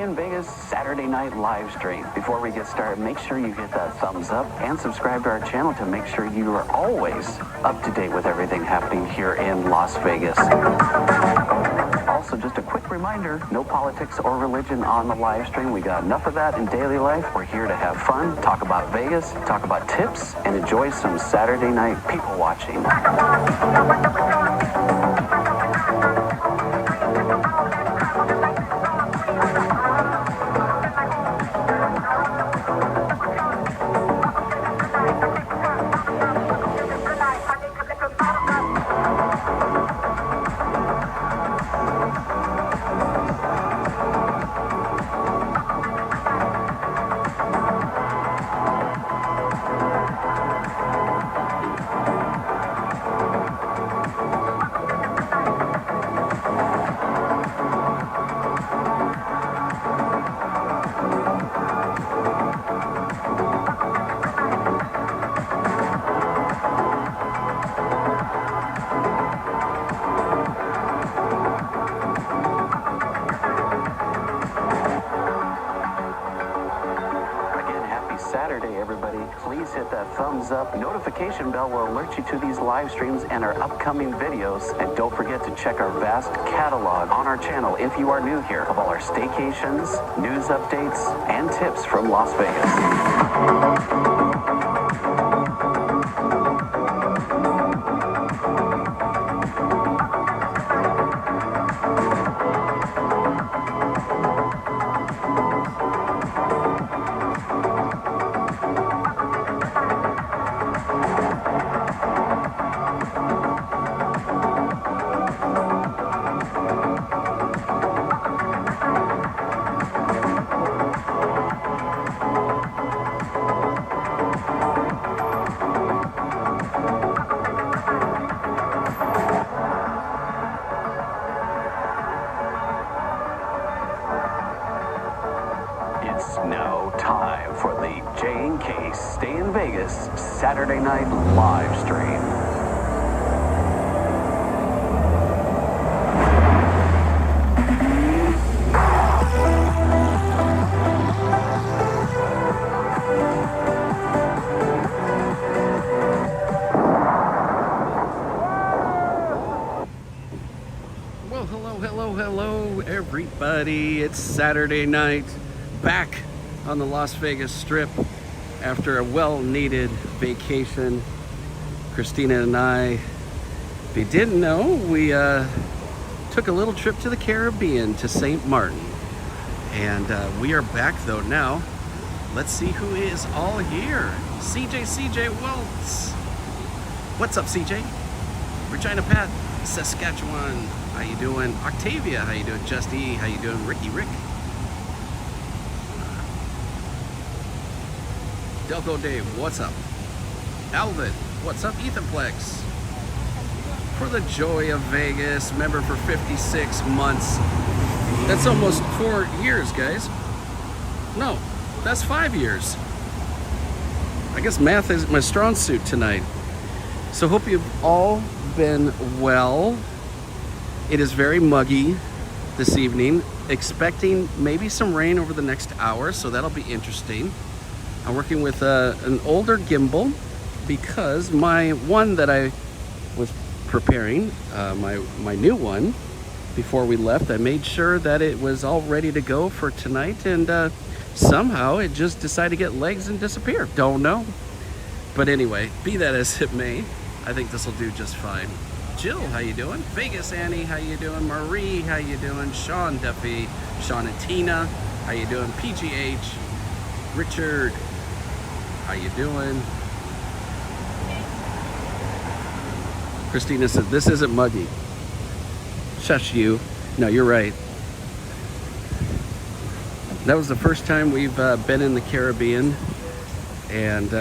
in Vegas Saturday night live stream. Before we get started, make sure you hit that thumbs up and subscribe to our channel to make sure you are always up to date with everything happening here in Las Vegas. Also, just a quick reminder, no politics or religion on the live stream. We got enough of that in daily life. We're here to have fun, talk about Vegas, talk about tips, and enjoy some Saturday night people watching. Saturday, everybody. Please hit that thumbs up. Notification bell will alert you to these live streams and our upcoming videos. And don't forget to check our vast catalog on our channel if you are new here of all our staycations, news updates, and tips from Las Vegas. It's now time for the J&K Stay in Vegas Saturday night live stream. Well, hello, everybody. It's Saturday night. Back on the Las Vegas Strip after a well-needed vacation. Christina and I, if you didn't know, we took a little trip to the Caribbean to St. Martin. And we are back though now. Let's see who is all here. CJ Welts. What's up, CJ? Regina Pat, Saskatchewan. How you doing? Octavia, how you doing? Just E, how you doing? Rick. Delco Dave, what's up? Alvin, what's up? Ethanplex. For the Joy of Vegas, member for 56 months. That's almost 4 years, guys. No, that's 5 years. I guess math is my strong suit tonight. So hope you've all been well. It is very muggy this evening. Expecting maybe some rain over the next hour, so that'll be interesting. I'm working with an older gimbal because my one that I was preparing, my new one, before we left, I made sure that it was all ready to go for tonight, and somehow it just decided to get legs and disappear. Don't know. But anyway, be that as it may, I think this will do just fine. Jill, how you doing? Vegas Annie, how you doing? Marie, how you doing? Sean Duffy, Sean and Tina, how you doing? PGH, Richard, how you doing? Christina said, this isn't muggy. Shush you. No, you're right. That was the first time we've been in the Caribbean, and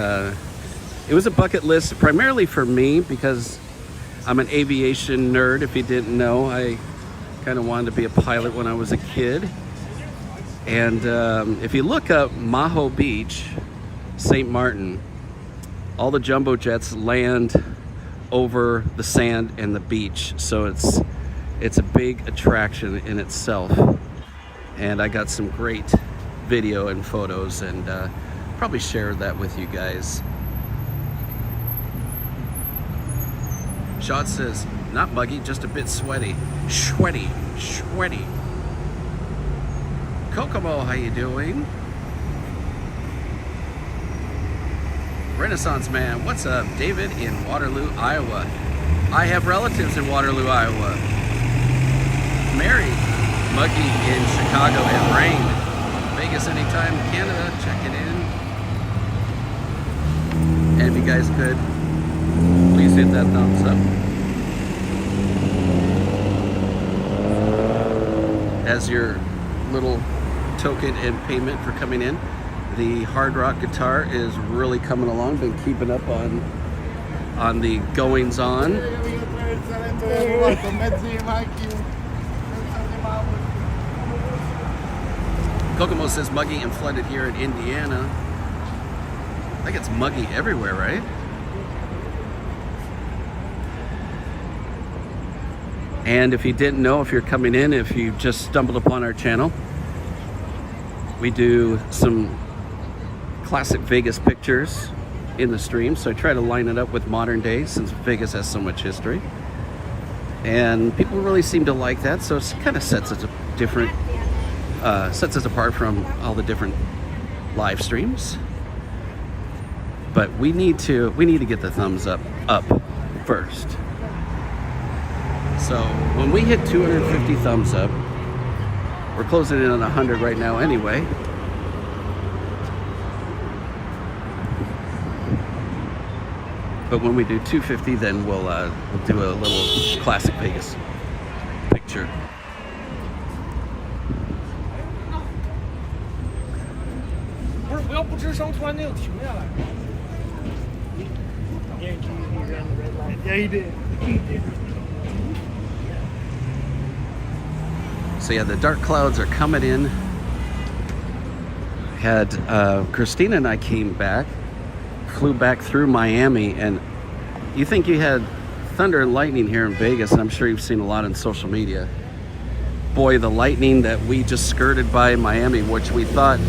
it was a bucket list primarily for me because I'm an aviation nerd. If you didn't know, I kind of wanted to be a pilot when I was a kid. And if you look up Maho Beach, St. Martin, all the jumbo jets land over the sand and the beach, so it's a big attraction in itself. and I got some great video and photos, and probably share that with you guys. Shot says, not muggy, just a bit sweaty. Sweaty. Kokomo, how you doing? Renaissance Man, what's up? David in Waterloo, Iowa. I have relatives in Waterloo, Iowa. Mary, muggy in Chicago and rain. Vegas anytime, Canada, check it in. And if you guys could, please hit that thumbs up. As your little token and payment for coming in, the hard rock guitar is really coming along. Been keeping up on the goings on. Kokomo says muggy and flooded here in Indiana. I think it's muggy everywhere, right? And if you didn't know, if you're coming in, if you just stumbled upon our channel, we do some classic Vegas pictures in the stream. So I try to line it up with modern day since Vegas has so much history. And people really seem to like that. So it kind of sets us apart from all the different live streams. But we need to get the thumbs up first. So when we hit 250 thumbs up, we're closing in on 100 right now anyway. But when we do 250, then we'll do a little classic Vegas picture. Yeah, he did. So yeah, the dark clouds are coming in. Had Christina and I flew back through Miami, and you think you had thunder and lightning here in Vegas, and I'm sure you've seen a lot on social media. Boy, the lightning that we just skirted by Miami, which we thought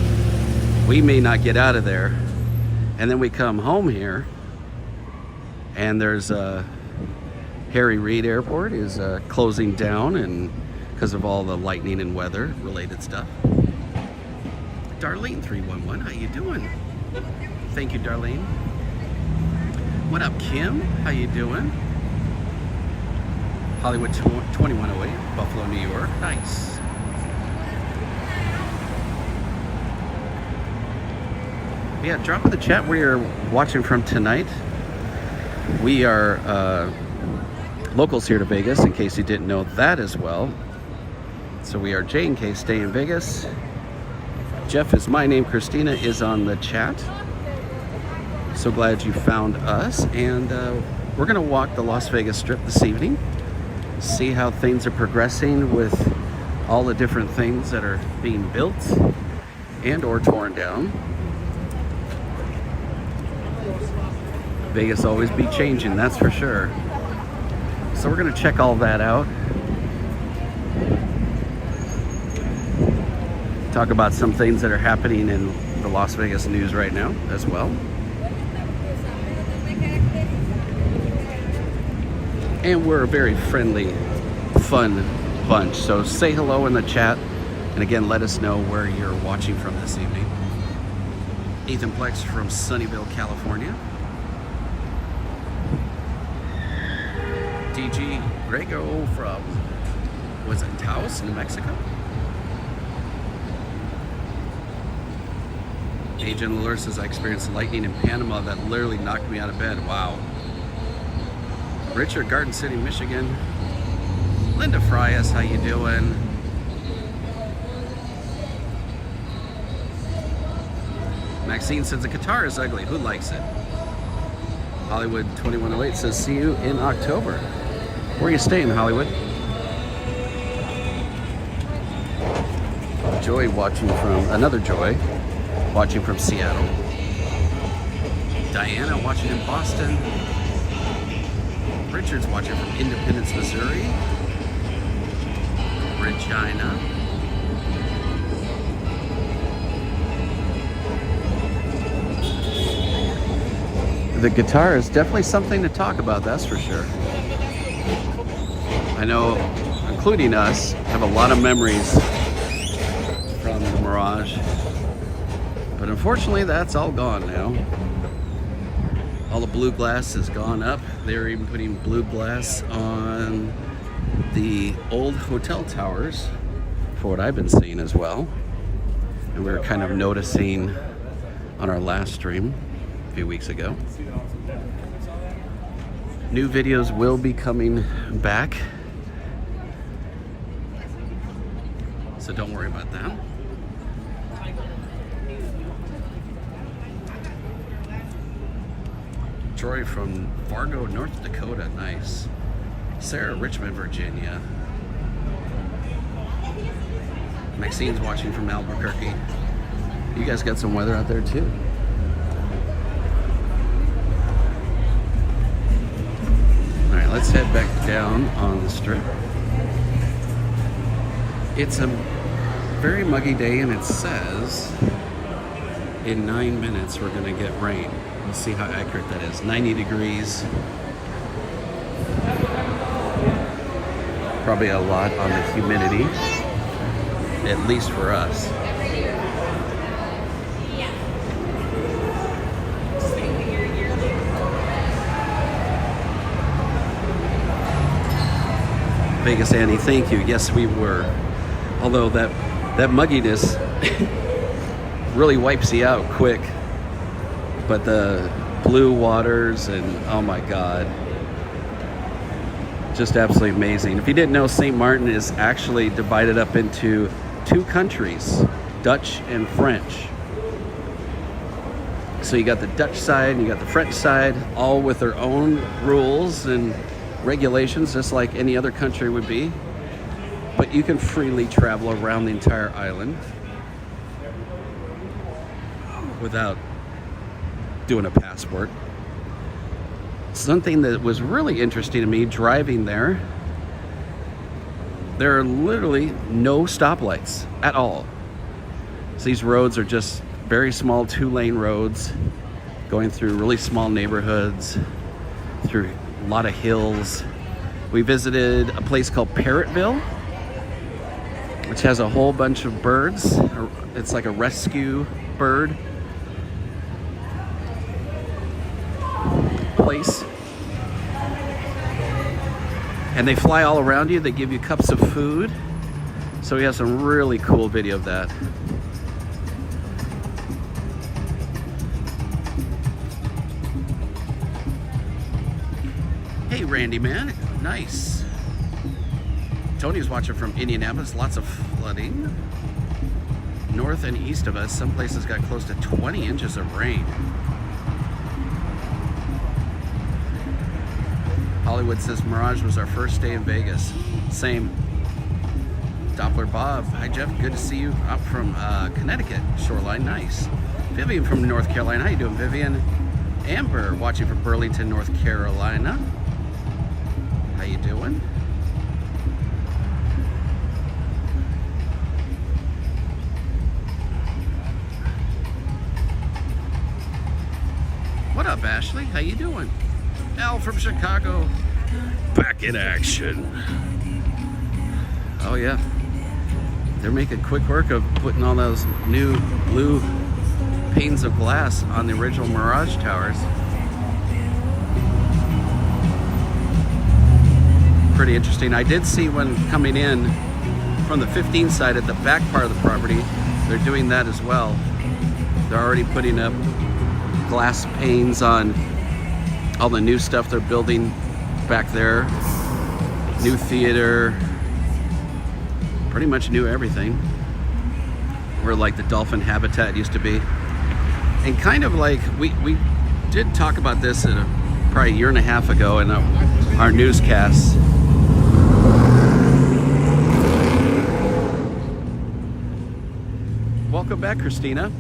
we may not get out of there, and then we come home here, and there's Harry Reid Airport is closing down, and because of all the lightning and weather related stuff. Darlene 311, how you doing? Thank you, Darlene. What up, Kim? How you doing? Hollywood 2108, Buffalo, New York. Nice. Yeah, drop in the chat where you're watching from tonight. We are locals here to Vegas, in case you didn't know that as well. So we are J&K Stay in Vegas. Jeff is my name. Christina is on the chat. So glad you found us. And we're going to walk the Las Vegas Strip this evening. See how things are progressing with all the different things that are being built and or torn down. Vegas always be changing, that's for sure. So we're going to check all that out. Talk about some things that are happening in the Las Vegas news right now as well. And we're a very friendly, fun bunch. So say hello in the chat. And again, let us know where you're watching from this evening. Ethan Plex from Sunnyvale, California. DG Grego from, was it Taos, New Mexico? Agent Allure says, I experienced lightning in Panama that literally knocked me out of bed. Wow. Richard, Garden City, Michigan. Linda Frias, how you doing? Maxine says, the guitar is ugly. Who likes it? Hollywood 2108 says, see you in October. Where are you staying, Hollywood? Joy watching from, another Joy, watching from Seattle. Diana watching in Boston. Richard's watching from Independence, Missouri. Regina. the guitar is definitely something to talk about, that's for sure. I know, including us, have a lot of memories from the Mirage. But unfortunately, that's all gone now. All the blue glass has gone up. They're even putting blue glass on the old hotel towers, for what I've been seeing as well. And we were kind of noticing on our last stream a few weeks ago. New videos will be coming back, so don't worry about that. Troy from Fargo, North Dakota, nice. Sarah, Richmond, Virginia. Maxine's watching from Albuquerque. You guys got some weather out there too. All right, let's head back down on the strip. It's a very muggy day, and it says in 9 minutes we're gonna get rain. Let's see how accurate that is. 90 degrees. Probably a lot on the humidity, at least for us. Vegas Annie, thank you. Yes, we were. Although that mugginess really wipes you out quick. But the blue waters and oh my God, just absolutely amazing. If you didn't know, St. Martin is actually divided up into two countries, Dutch and French. So you got the Dutch side and you got the French side, all with their own rules and regulations, just like any other country would be. But you can freely travel around the entire island without doing a passport. Something that was really interesting to me driving there, there are literally no stoplights at all. So these roads are just very small 2-lane roads going through really small neighborhoods, through a lot of hills. We visited a place called Parrotville, which has a whole bunch of birds. It's like a rescue bird place, and they fly all around you. They give you cups of food, so we have some really cool video of that. Hey Randy man, nice. Tony's watching from Indianapolis. Lots of flooding north and east of us. Some places got close to 20 inches of rain. Hollywood says Mirage was our first day in Vegas. Same. Doppler Bob, hi Jeff, good to see you up from Connecticut shoreline. Nice. Vivian from North Carolina, how you doing Vivian? Amber watching from Burlington, North Carolina. How you doing? What up Ashley, how you doing? Al from Chicago, back in action. Oh yeah, they're making quick work of putting all those new blue panes of glass on the original Mirage towers. Pretty interesting. I did see one coming in from the 15 side at the back part of the property. They're doing that as well. They're already putting up glass panes on all the new stuff they're building back there. New theater, pretty much new everything. Where like the dolphin habitat used to be. And kind of like, we did talk about this probably a year and a half ago in our newscasts. Welcome back, Christina.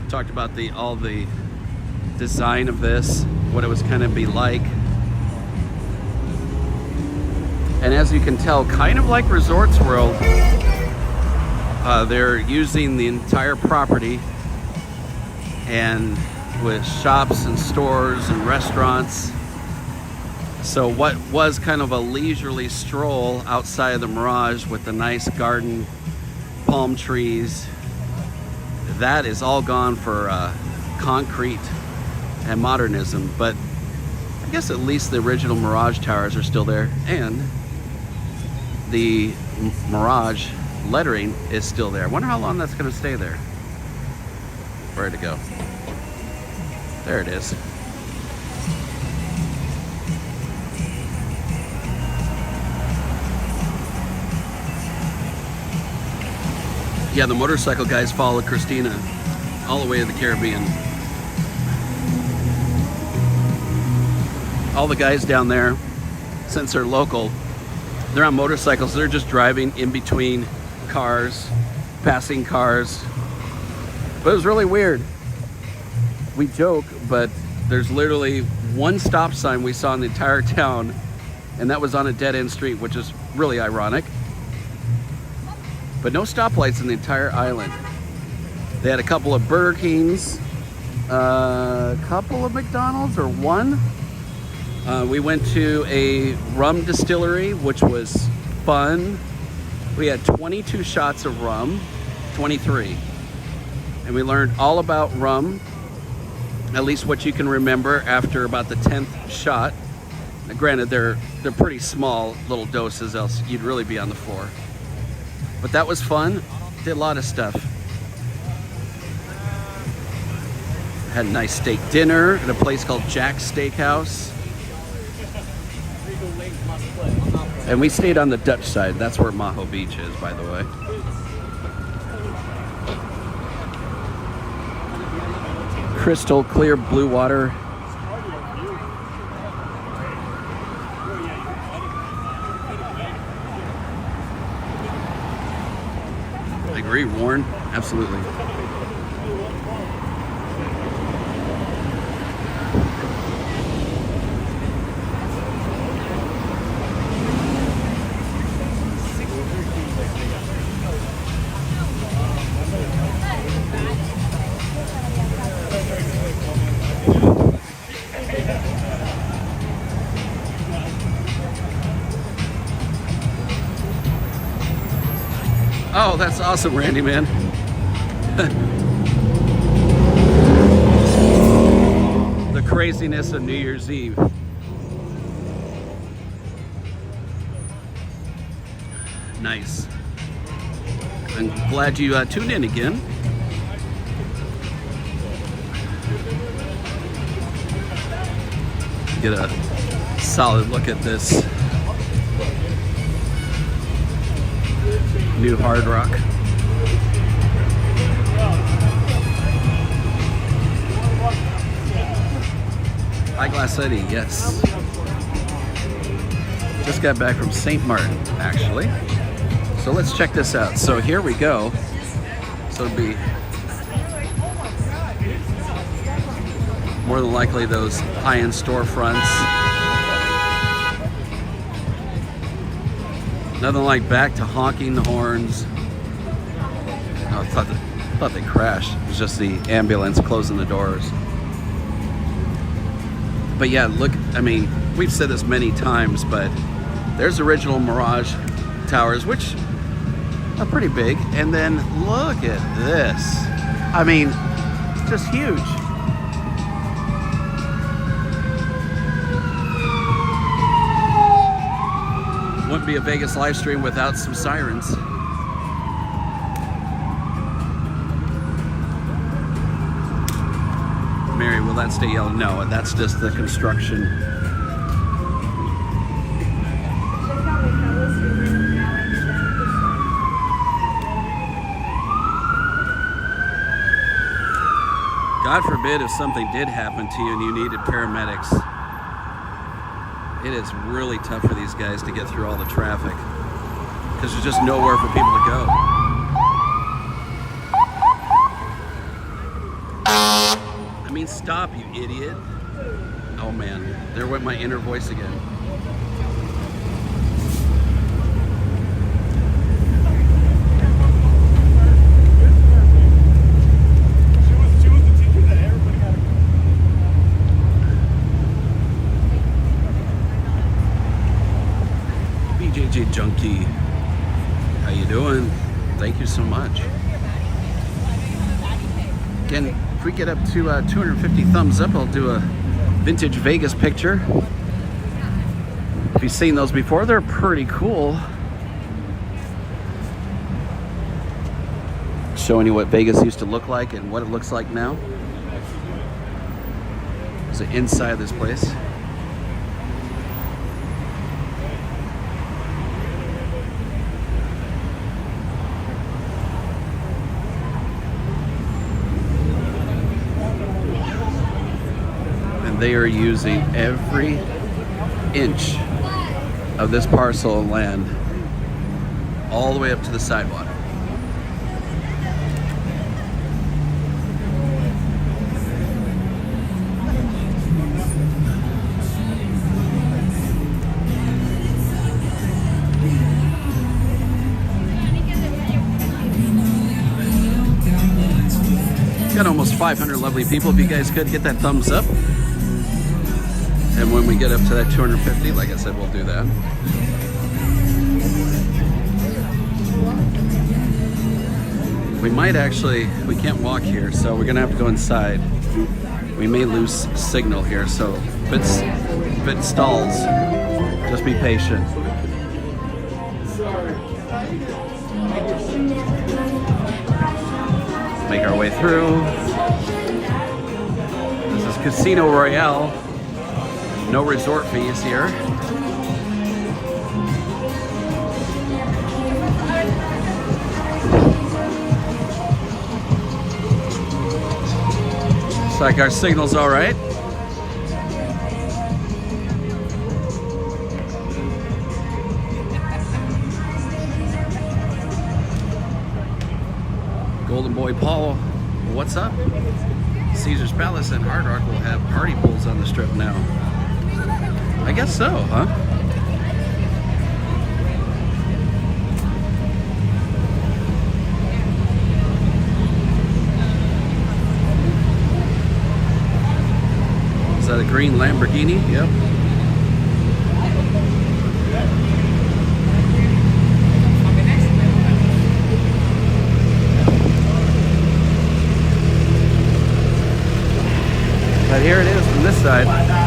Talked about all the design of this, what it was going to be like. And as you can tell, kind of like Resorts World, they're using the entire property and with shops and stores and restaurants. So what was kind of a leisurely stroll outside of the Mirage with the nice garden, palm trees, that is all gone for concrete and modernism. But I guess at least the original Mirage towers are still there, and the Mirage lettering is still there. I wonder how long that's going to stay there. Where'd it go? There it is. Yeah, the motorcycle guys followed Christina all the way to the Caribbean. All the guys down there, since they're local, they're on motorcycles. They're just driving in between cars, passing cars. But it was really weird. We joke, but there's literally one stop sign we saw in the entire town, and that was on a dead-end street, which is really ironic. But no stoplights in the entire island. They had a couple of Burger Kings, a couple of McDonald's, or one. We went to a rum distillery, which was fun. We had 22 shots of rum, 23. And we learned all about rum, at least what you can remember after about the 10th shot. Now, granted, they're pretty small little doses, else you'd really be on the floor. But that was fun. Did a lot of stuff. Had a nice steak dinner at a place called Jack's Steakhouse. And we stayed on the Dutch side. That's where Maho Beach is, by the way. Crystal clear blue water. I agree, Warren. Absolutely. Oh, that's awesome, Randy, man. The craziness of New Year's Eve. Nice. I'm glad you tuned in again. Get a solid look at this new Hard Rock. Eyeglass Eddie, yes. Just got back from St. Martin, actually. So let's check this out. So here we go. So it'd be more than likely those high-end storefronts. Nothing like back to honking the horns. Oh, I thought they crashed. It was just the ambulance closing the doors. But yeah, look, I mean, we've said this many times, but there's original Mirage towers, which are pretty big. And then look at this. I mean, just huge. Wouldn't be a Vegas live stream without some sirens. Mary, will that stay yellow? No, that's just the construction. God forbid if something did happen to you and you needed paramedics. It is really tough for these guys to get through all the traffic because there's just nowhere for people to go. I mean, stop, you idiot. Oh man, there went my inner voice again. DJ Junkie. How you doing? Thank you so much. Again, if we get up to 250 thumbs up, I'll do a vintage Vegas picture. If you've seen those before, they're pretty cool. Showing you what Vegas used to look like and what it looks like now. It's the inside of this place. And they are using every inch of this parcel of land all the way up to the sidewalk. Got almost 500 lovely people. If you guys could get that thumbs up. And when we get up to that 250, like I said, we'll do that. We might actually, we can't walk here, so we're gonna have to go inside. We may lose signal here, so if it stalls, just be patient. Make our way through. This is Casino Royale. No resort fees here. Looks like our signal's all right. Golden Boy Paul, what's up? Caesar's Palace and Hard Rock will have party pools on the strip now. I guess so, huh? Is that a green Lamborghini? Yep. But here it is from this side.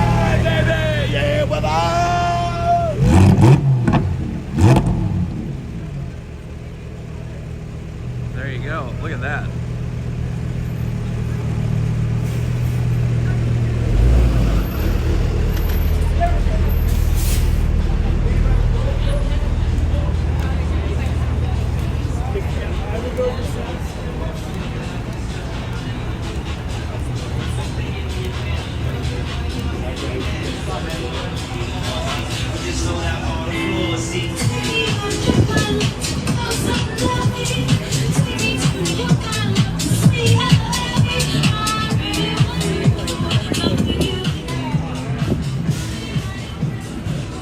There you go. Look at that.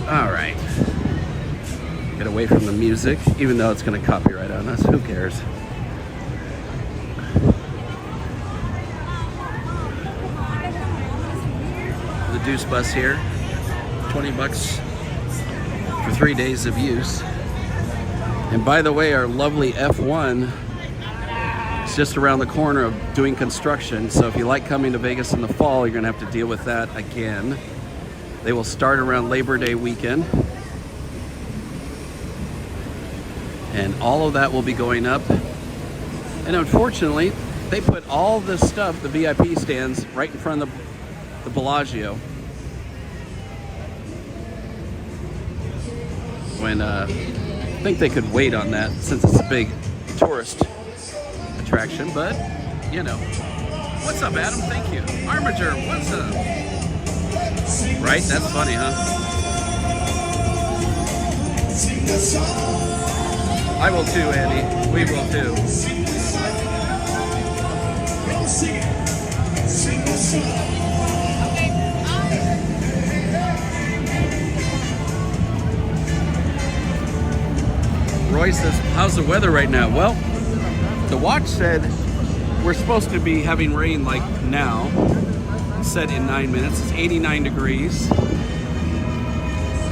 All right. Get away from the music, even though it's going to copyright on us. Who cares? The Deuce bus here. 20 bucks for 3 days of use. And by the way, our lovely F1 is just around the corner of doing construction. So if you like coming to Vegas in the fall, you're going to have to deal with that again. They will start around Labor Day weekend. And all of that will be going up. And unfortunately, they put all this stuff, the VIP stands, right in front of the Bellagio. When I think they could wait on that since it's a big tourist attraction, but you know. What's up, Adam? Thank you. Armiger, what's up? Right? That's funny, huh? I will too, Andy. We will too. Roy says, how's the weather right now? Well, the watch said we're supposed to be having rain like now. Set in 9 minutes. It's 89 degrees.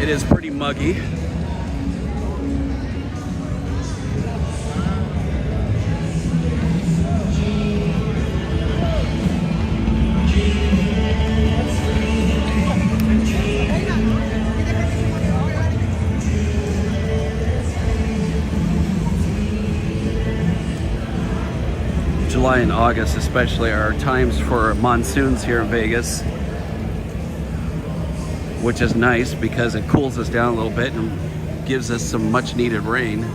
It is pretty muggy. July and August especially are times for monsoons here in Vegas, which is nice because it cools us down a little bit and gives us some much needed rain.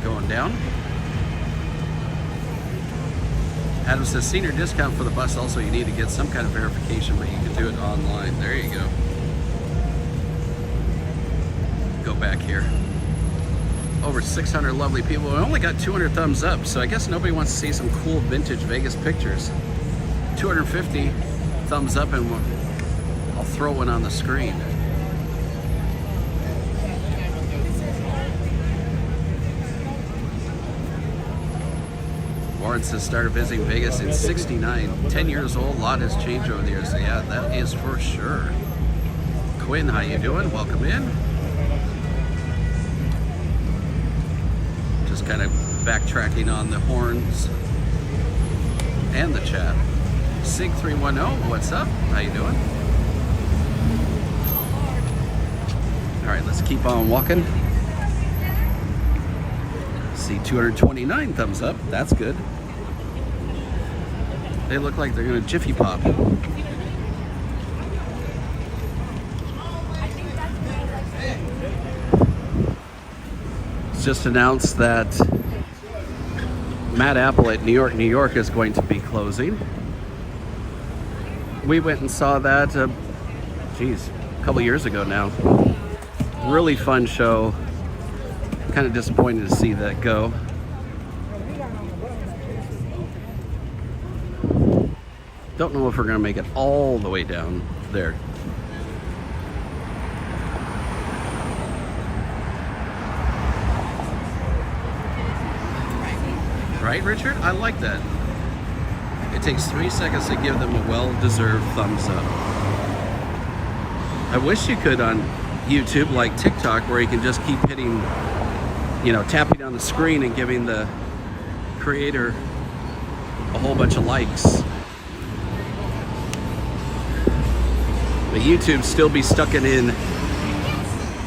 Going down. Adam says senior discount for the bus. Also, you need to get some kind of verification, but you can do it online. There you go. Go back here. Over 600 lovely people. We only got 200 thumbs up, so I guess nobody wants to see some cool vintage Vegas pictures. 250 thumbs up, and I'll throw one on the screen. Warren says started visiting Vegas in '69. 10 years old. A lot has changed over the years. So yeah, that is for sure. Quinn, how you doing? Welcome in. Just kind of backtracking on the horns and the chat. Sig310, what's up? How you doing? All right, let's keep on walking. See 229 thumbs up. That's good. They look like they're gonna Jiffy Pop. It's just announced that Mad Apple at New York is going to be closing. We went and saw that, a couple years ago now. Really fun show. Kind of disappointed to see that go. Don't know if we're gonna make it all the way down there. Right, Richard? I like that. It takes 3 seconds to give them a well-deserved thumbs up. I wish you could on YouTube, like TikTok, where you can just keep hitting, tapping on the screen and giving the creator a whole bunch of likes. But YouTube still be stuck in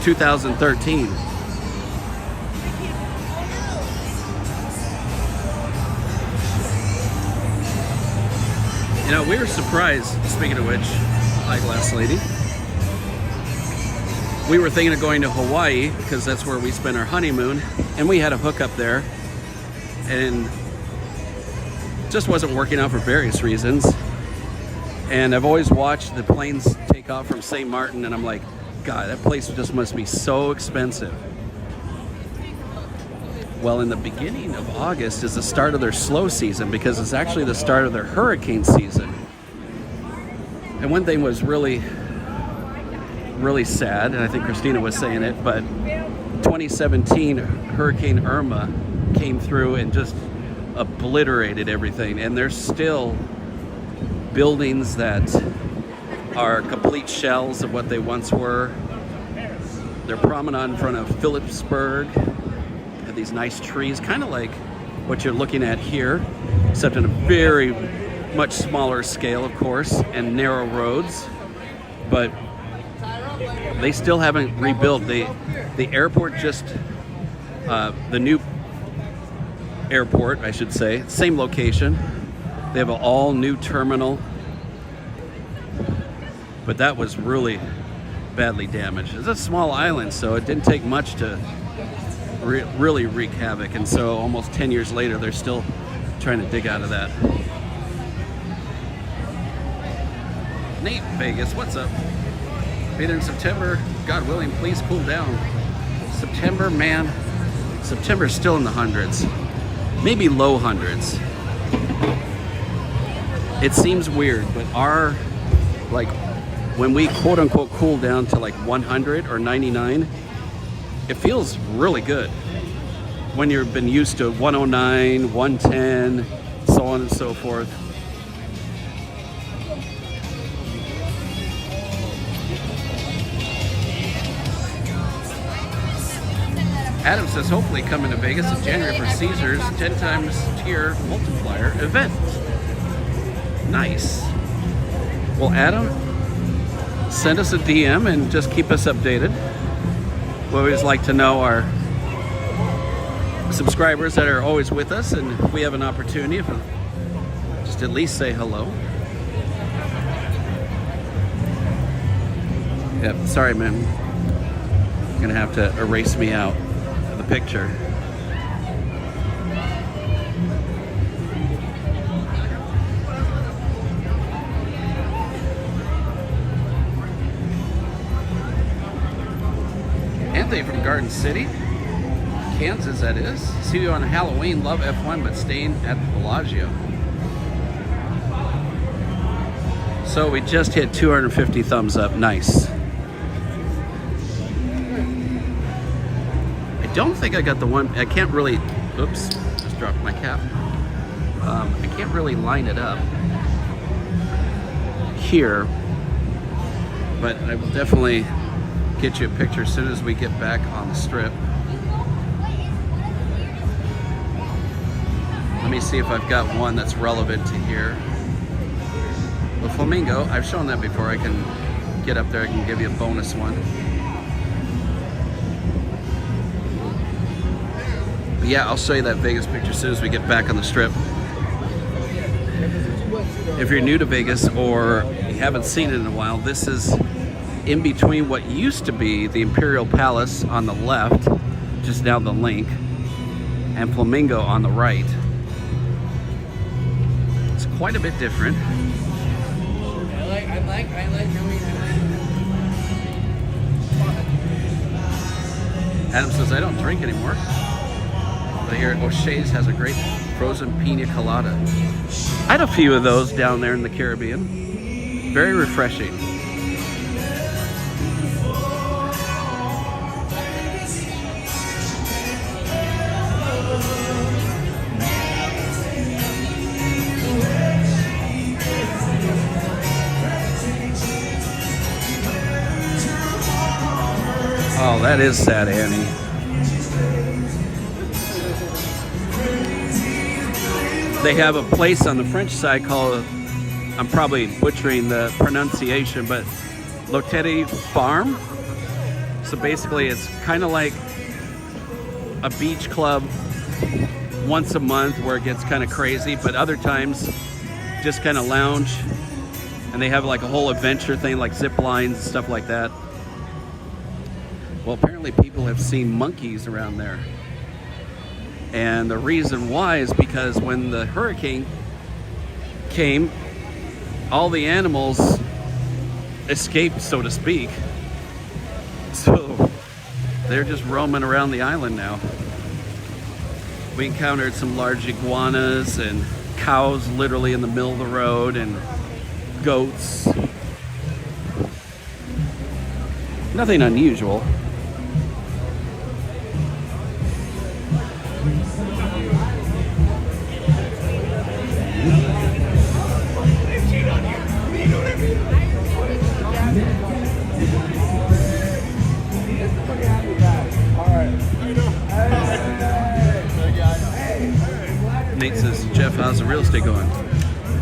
2013. We were surprised, speaking of which, eyeglass lady. We were thinking of going to Hawaii because that's where we spent our honeymoon, and we had a hookup there, and just wasn't working out for various reasons. And I've always watched the planes take off from St. Martin, and I'm like, God, that place just must be so expensive. Well, in the beginning of August is the start of their slow season, because it's actually the start of their hurricane season. And one thing was really sad, and I think Christina was saying it, but 2017 Hurricane Irma came through and just obliterated everything, and there's still buildings that are complete shells of what they once were. Their promenade in front of Phillipsburg had these nice trees, kind of like what you're looking at here, except in a very much smaller scale, of course, and narrow roads. But they still haven't rebuilt. The airport just, the new airport, I should say, same location. They have an all new terminal, but that was really badly damaged. It's a small island, so it didn't take much to really wreak havoc. And so almost 10 years later, they're still trying to dig out of that. Nate Vegas, what's up? Be there in September. God willing, please cool down. September, man. September's still in the hundreds. Maybe low hundreds. It seems weird, but when we quote unquote cool down to like 100 or 99, it feels really good. When you've been used to 109, 110, so on and so forth. Adam says, hopefully coming to Vegas in January for Caesars 10 times tier multiplier event. Nice. Well, Adam, send us a DM and just keep us updated. We always like to know our subscribers that are always with us, and if we have an opportunity, just at least say hello. Yep, sorry, man. You're gonna have to erase me out of the picture. Anthony from Garden City, Kansas, that is. See you on Halloween. Love F1, but staying at Bellagio. So we just hit 250 thumbs up. Nice. I don't think I got the one. I can't really. Oops, just dropped my cap. I can't really line it up here, but I will definitely get you a picture as soon as we get back on the strip. Let me see if I've got one that's relevant to here. The Flamingo, I've shown that before. I can get up there, I can give you a bonus one. But yeah, I'll show you that Vegas picture as soon as we get back on the strip. If you're new to Vegas or you haven't seen it in a while, this is in between what used to be the Imperial Palace on the left, just now the link, and Flamingo on the right. It's quite a bit different. I like Adam says, I don't drink anymore. But here at O'Shea's has a great frozen pina colada. I had a few of those down there in the Caribbean. Very refreshing. Oh, that is sad, Annie. They have a place on the French side called, I'm probably butchering the pronunciation, but Loterie Farm. So basically it's kind of like a beach club once a month where it gets kind of crazy, but other times just kind of lounge. And they have like a whole adventure thing like zip lines, stuff like that. Well, apparently people have seen monkeys around there. And the reason why is because when the hurricane came, all the animals escaped, so to speak. So they're just roaming around the island now. We encountered some large iguanas and cows literally in the middle of the road and goats. Nothing unusual. Nate says, Jeff, how's the real estate going?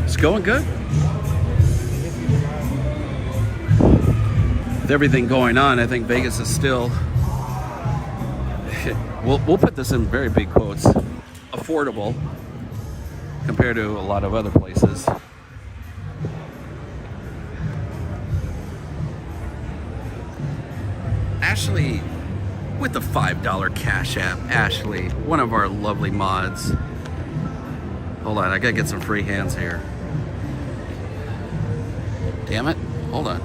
It's going good. With everything going on, I think Vegas is still, we'll put this in very big quotes, affordable compared to a lot of other places. Ashley with the $5 Cash App. Ashley, one of our lovely mods. Hold on, I gotta get some free hands here. Damn it, hold on.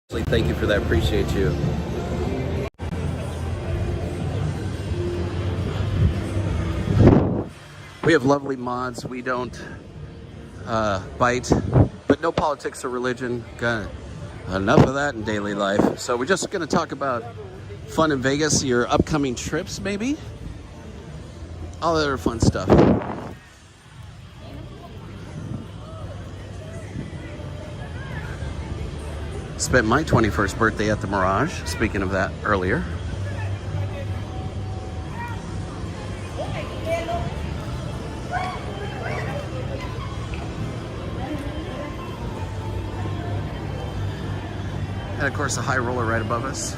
Ashley, thank you for that, appreciate you. We have lovely mods. We don't bite, but no politics or religion. Got enough of that in daily life. So we're just going to talk about fun in Vegas, your upcoming trips maybe, all that other fun stuff. Spent my 21st birthday at the Mirage, speaking of that earlier. And of course the high roller right above us.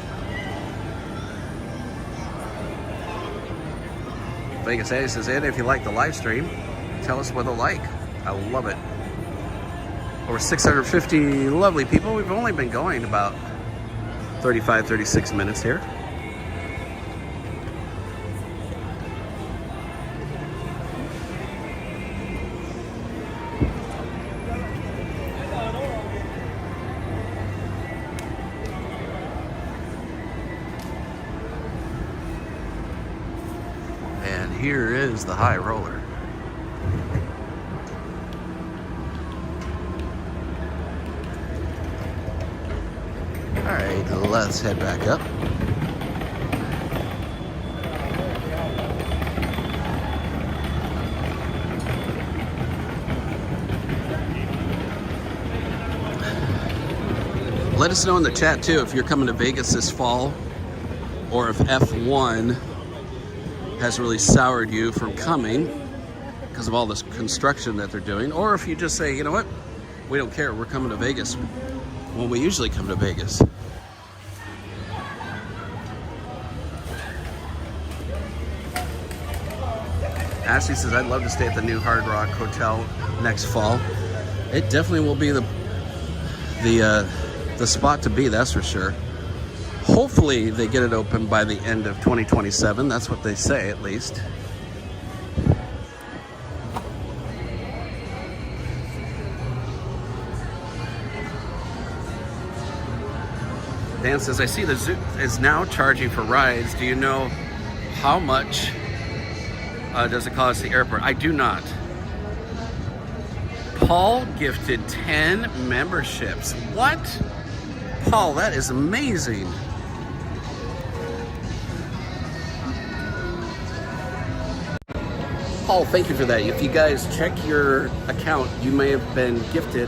Vegas Eddie says, Ed, if you like the live stream, tell us what to like. I love it. Over 650 lovely people. We've only been going about 35, 36 minutes here. And here is the high roller. All right, let's head back up. Let us know in the chat too if you're coming to Vegas this fall, or if F1 has really soured you from coming because of all this construction that they're doing, or if you just say, you know what, we don't care, we're coming to Vegas when we usually come to Vegas. Ashley says, I'd love to stay at the new Hard Rock Hotel next fall. It definitely will be the spot to be, that's for sure. Hopefully they get it open by the end of 2027. That's what they say, at least. Dan says, I see the zoo is now charging for rides. Do you know how much does it cost the airport? I do not. Paul gifted 10 memberships. What? Paul, that is amazing. Paul, thank you for that. If you guys check your account, you may have been gifted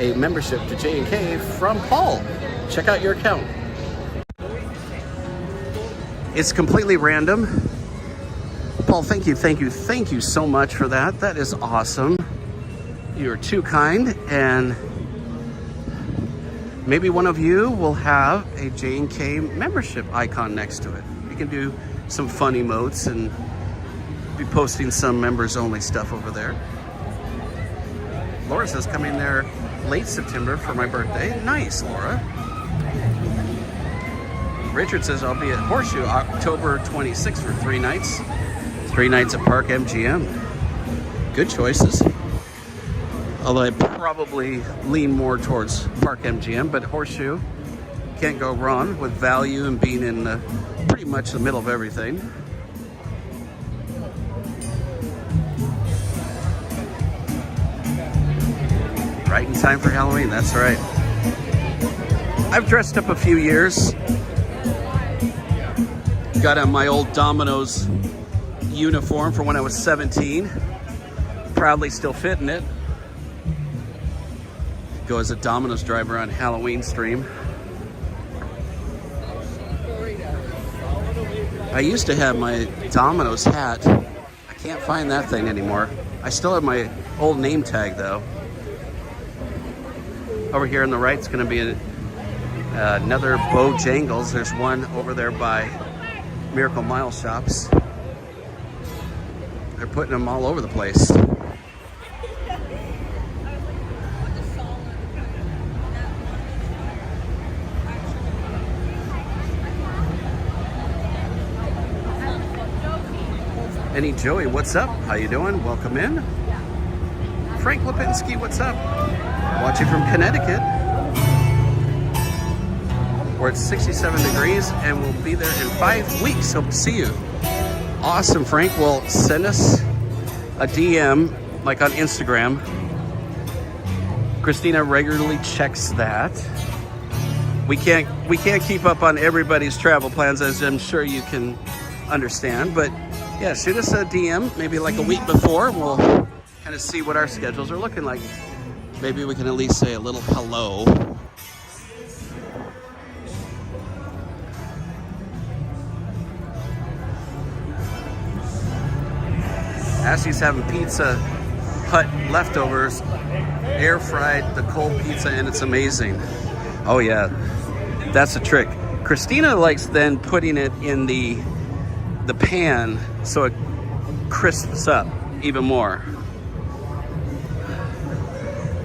a membership to J&K from Paul. Check out your account. It's completely random. Paul, thank you so much for that. That is awesome. You are too kind, and maybe one of you will have a J&K membership icon next to it. You can do some fun emotes and be posting some members only stuff over there. Laura says coming there late September for my birthday. Nice, Laura. Richard says I'll be at Horseshoe October 26th for 3 nights. 3 nights at Park MGM. Good choices. Although I probably lean more towards Park MGM, but Horseshoe, can't go wrong with value and being in pretty much the middle of everything. Right in time for Halloween, that's right. I've dressed up a few years. Got on my old Domino's uniform from when I was 17. Proudly still fitting it. Go as a Domino's driver on Halloween stream. I used to have my Domino's hat. I can't find that thing anymore. I still have my old name tag though. Over here on the right is going to be another Bojangles. There's one over there by Miracle Mile Shops. They're putting them all over the place. Any Joey, what's up? How you doing? Welcome in. Frank Lipinski, what's up? Watching from Connecticut. We're at 67 degrees and we'll be there in 5 weeks. Hope to see you. Awesome, Frank. Well, send us a DM, like on Instagram. Christina regularly checks that. We can't keep up on everybody's travel plans, as I'm sure you can understand, but yeah, shoot us a DM maybe like a week before, and we'll kind of see what our schedules are looking like. Maybe we can at least say a little hello. Ashley's having Pizza Hut leftovers, air fried the cold pizza, and it's amazing. Oh yeah, that's the trick. Christina likes then putting it in the pan so it crisps up even more.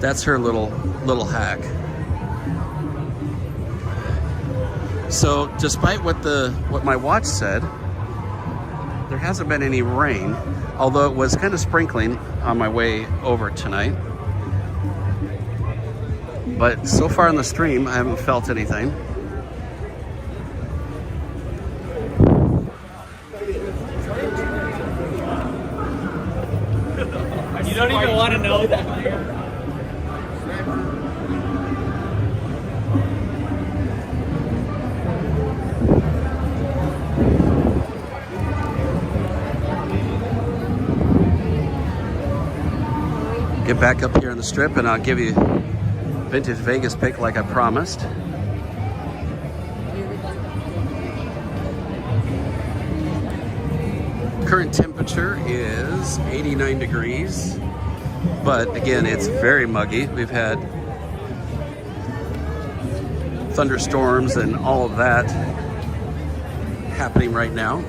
That's her little hack. So despite what my watch said, there hasn't been any rain, although it was kind of sprinkling on my way over tonight. But so far in the stream, I haven't felt anything. You don't even want to know that. Get back up here on the strip and I'll give you vintage Vegas pick like I promised. Current temperature is 89 degrees, but again, it's very muggy. We've had thunderstorms and all of that happening right now.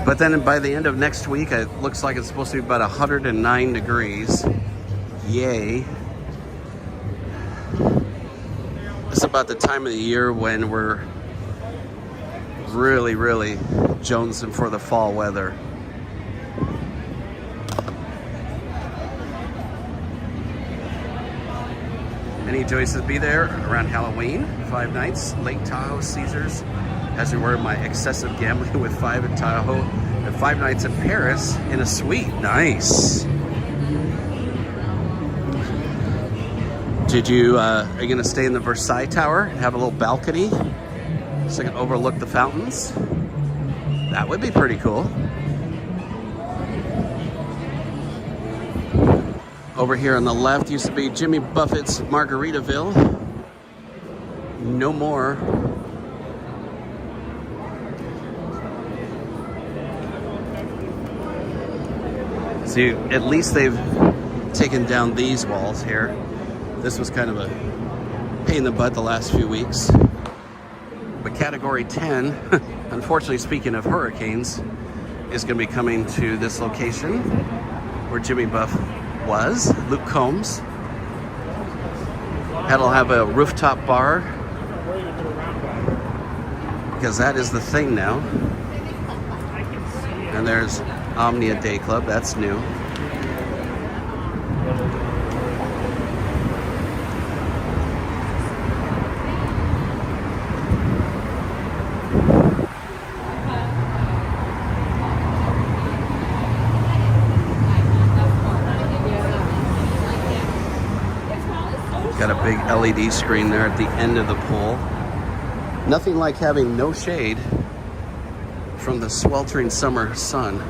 But then by the end of next week, it looks like it's supposed to be about 109 degrees. Yay. It's about the time of the year when we're really jonesing for the fall weather. Many joys to be there around Halloween, 5 nights, Lake Tahoe, Caesars, as we were my excessive gambling with 5 in Tahoe and 5 nights in Paris in a suite. Nice. Are you going to stay in the Versailles Tower and have a little balcony so you can overlook the fountains? That would be pretty cool. Over here on the left used to be Jimmy Buffett's Margaritaville. No more. See, at least they've taken down these walls here. This was kind of a pain in the butt the last few weeks. But Category 10, unfortunately speaking of hurricanes, is going to be coming to this location where Jimmy Buff was, Luke Combs. That'll have a rooftop bar, because that is the thing now. And there's Omnia Day Club, that's new. Got a big LED screen there at the end of the pool. Nothing like having no shade from the sweltering summer sun.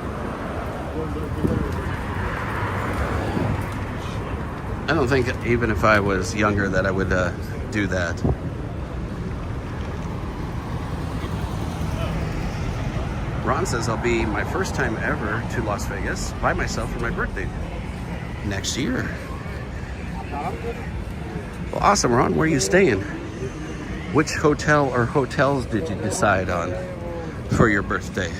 I don't think even if I was younger that I would do that. Ron says I'll be my first time ever to Las Vegas by myself for my birthday next year. Well, awesome, Ron. Where are you staying? Which hotel or hotels did you decide on for your birthday?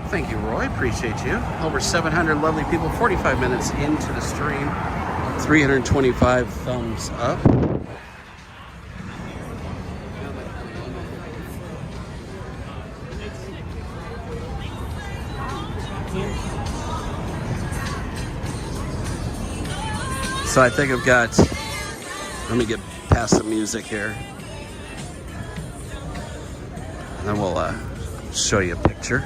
Thank you, Roy. Appreciate you. Over 700 lovely people, 45 minutes into the stream. 325 thumbs up. So I think I've got, let me get past the music here. And then we'll show you a picture.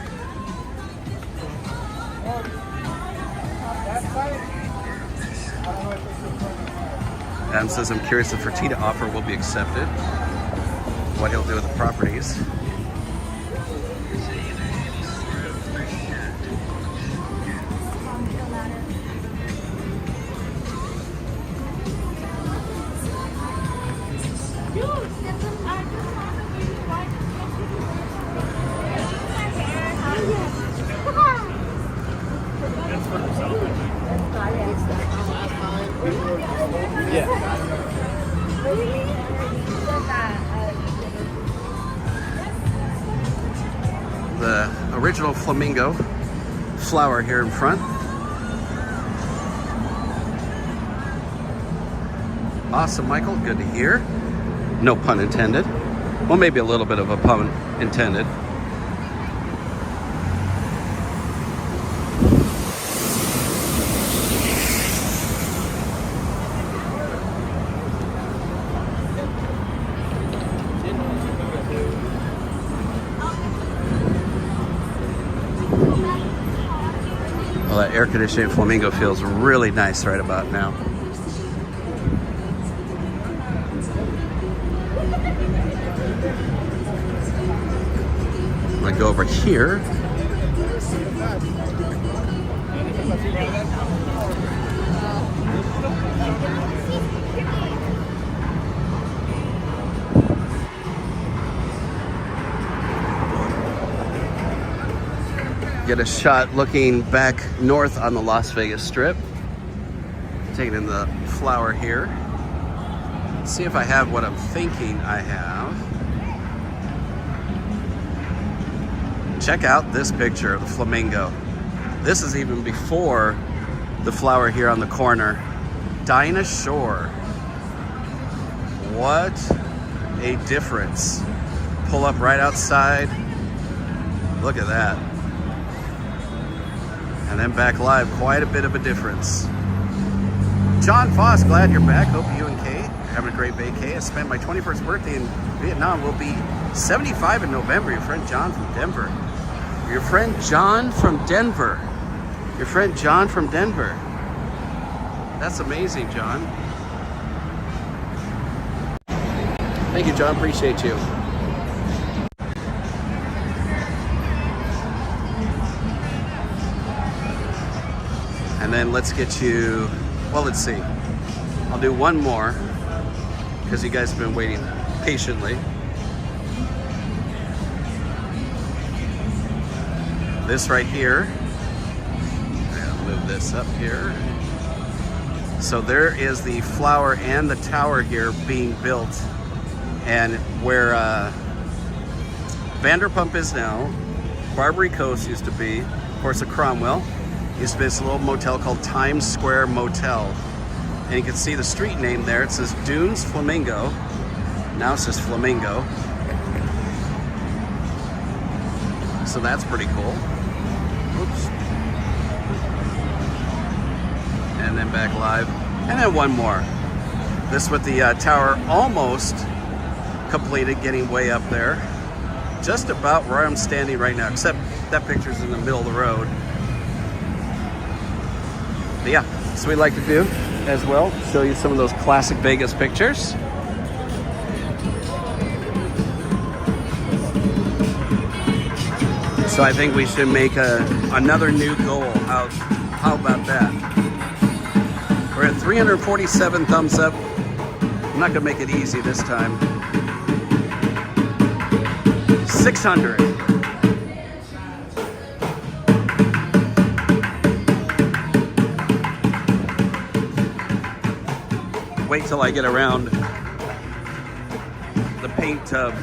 Adam says, I'm curious if Fertitta offer will be accepted. What he'll do with the properties. original flamingo flower here in front. Awesome, Michael. Good to hear. No pun intended. Well, maybe a little bit of a pun intended. Well, that air conditioning flamingo feels really nice right about now. I'm gonna go over here. Get a shot looking back north on the Las Vegas Strip. Taking in the flower here. See if I have what I'm thinking I have. Check out this picture of the flamingo. This is even before the flower here on the corner. Dine Shore. What a difference. Pull up right outside. Look at that. And then back live, quite a bit of a difference. John Foss, glad you're back. Hope you and Kate are having a great vacay. I spent my 21st birthday in Vietnam. We'll be 75 in November. Your friend John from Denver. Your friend John from Denver. Your friend John from Denver. That's amazing, John. Thank you, John. Appreciate you. And then let's get you, well, let's see. I'll do one more because you guys have been waiting patiently. This right here. I'll move this up here. So there is the flower and the tower here being built. And where Vanderpump is now, Barbary Coast used to be, of course, a Cromwell. Used to be this little motel called Times Square Motel. And you can see the street name there. It says Dunes Flamingo. Now it says Flamingo. So that's pretty cool. Oops. And then back live. And then one more. This with the tower almost completed, getting way up there. Just about where I'm standing right now, except that picture's in the middle of the road. But yeah, that's what we like to do as well. Show you some of those classic Vegas pictures. So I think we should make another new goal. How about that? We're at 347 thumbs up. I'm not gonna make it easy this time. 600. Wait till I get around the paint tub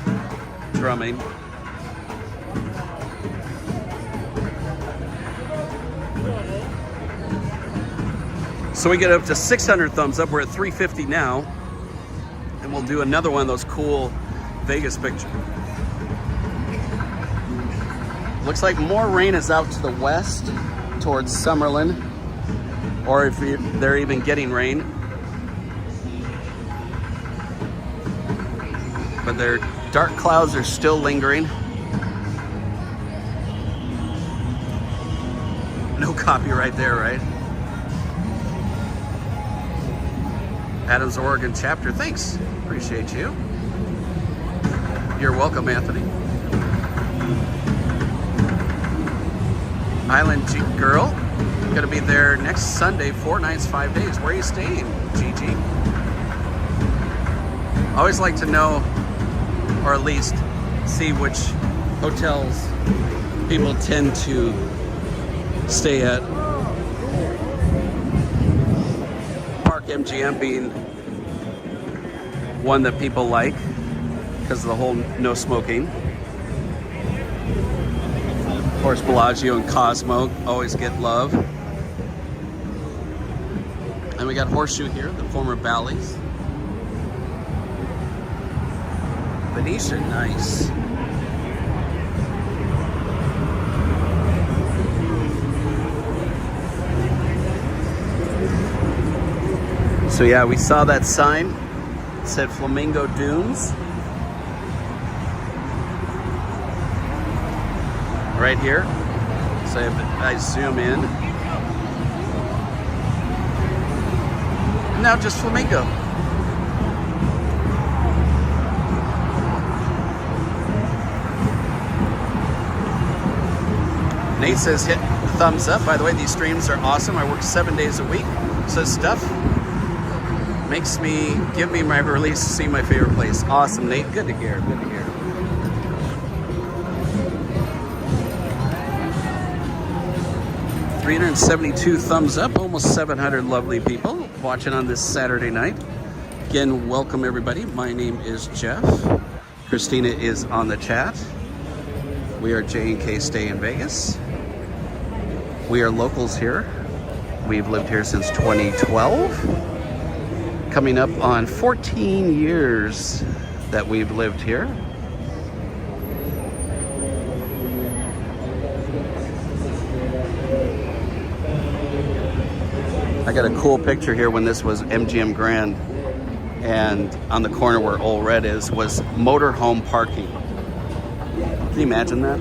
drumming. So we get up to 600 thumbs up. We're at 350 now. And we'll do another one of those cool Vegas pictures. Looks like more rain is out to the west towards Summerlin. Or if they're even getting rain. But their dark clouds are still lingering. No copyright there, right? Adams, Oregon chapter. Thanks. Appreciate you. You're welcome, Anthony. Island Girl. Gonna be there next Sunday, 4 nights, 5 days. Where are you staying, Gigi? I always like to know, or at least see which hotels people tend to stay at. Park MGM being one that people like because of the whole no smoking. Of course, Bellagio and Cosmo always get love. And we got Horseshoe here, the former Bally's. Venetian, nice. So yeah, we saw that sign. It said Flamingo Dunes. Right here. So if I zoom in. And now just Flamingo. Nate says hit thumbs up. By the way, these streams are awesome. I work 7 days a week. So stuff give me my release to see my favorite place. Awesome, Nate. Good to hear. Good to hear. $372 thumbs up, almost 700 lovely people watching on this Saturday night. Again, welcome everybody. My name is Jeff. Christina is on the chat. We are J&K Stay in Vegas. We are locals here. We've lived here since 2012. Coming up on 14 years that we've lived here. I got a cool picture here when this was MGM Grand, and on the corner where Old Red is was motorhome parking. Can you imagine that?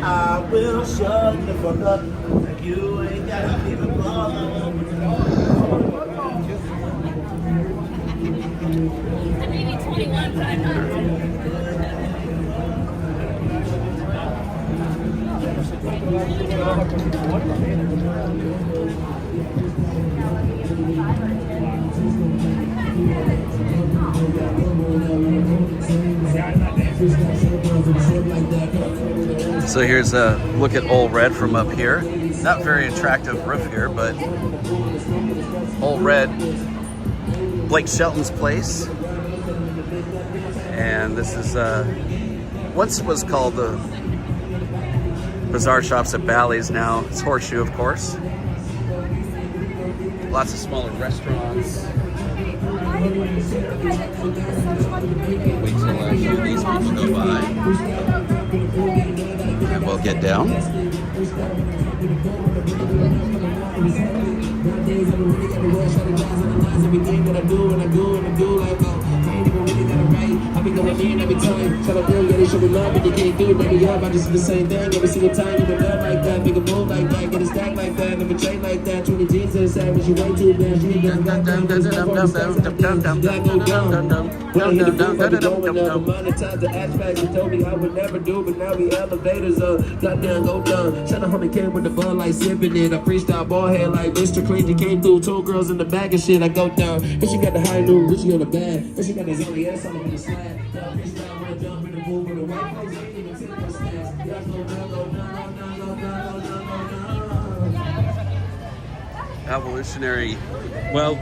I will shut the fuck up. You ain't gotta even bother. I may be 21, but I'm not. So here's a look at Old Red from up here. Not very attractive roof here, but Old Red, Blake Shelton's place. And this is once was called the Bazaar Shops at Bally's. Now it's Horseshoe, of course. Lots of smaller restaurants. Wait till a few of these people go by. And we'll get down. I be going in every time. Tell a girl, yeah, they show me love, but they can't do it, baby. I just do the same thing every single time. You been done like that, make a move like that, get a stack like that, never chain like that. 20 jeans to the savage, you way too bad. You ain't got down, when I hit the booth, I be going up. Amount of times the hatchbacks you told me I would never do, but now we elevators up. Goddamn, go down. Shout out homie came with the bun like sipping it. I freestyle ball head like Mr. Clean. You came through, 2 girls in the bag and shit. I go down. But she got the high new, Richie on the bag. But she got the Zolly ass all over the slab. Evolutionary. Well,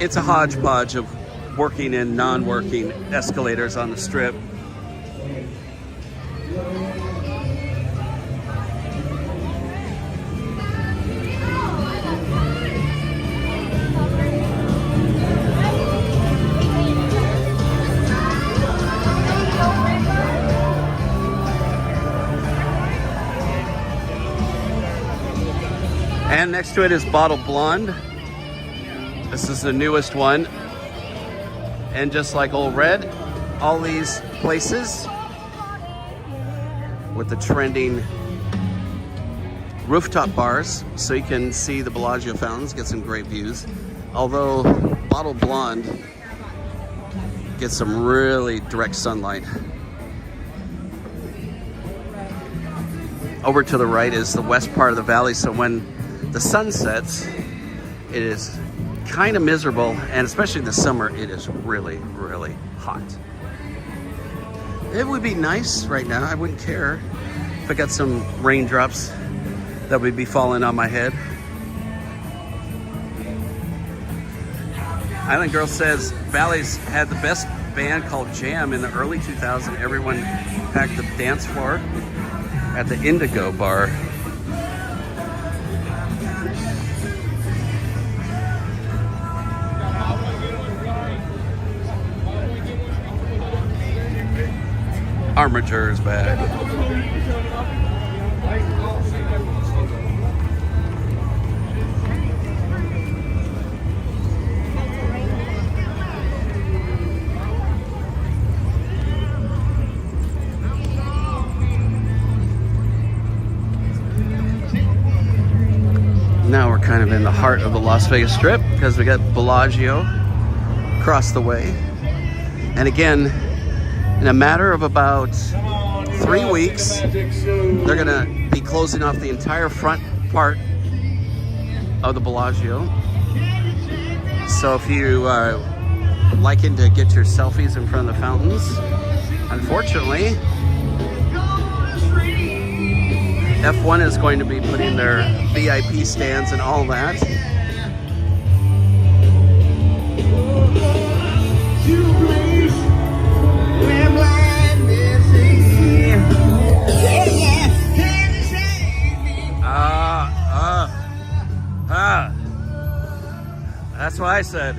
it's a hodgepodge of working and non-working escalators on the strip. And next to it is Bottled Blonde. This is the newest one. And just like Old Red, all these places with the trending rooftop bars, so you can see the Bellagio fountains, get some great views. Although Bottled Blonde gets some really direct sunlight. Over to the right is the west part of the valley, so when the sun sets, it is kind of miserable, and especially in the summer, it is really, really hot. It would be nice right now, I wouldn't care if I got some raindrops that would be falling on my head. Island Girl says Valley's had the best band called Jam in the early 2000s. Everyone packed the dance floor at the Indigo Bar. Armature's back. Now we're kind of in the heart of the Las Vegas Strip because we got Bellagio across the way. And again, in a matter of about 3 weeks, they're gonna be closing off the entire front part of the Bellagio. So if you are liking to get your selfies in front of the fountains, unfortunately, F1 is going to be putting their VIP stands and all that. That's what I said.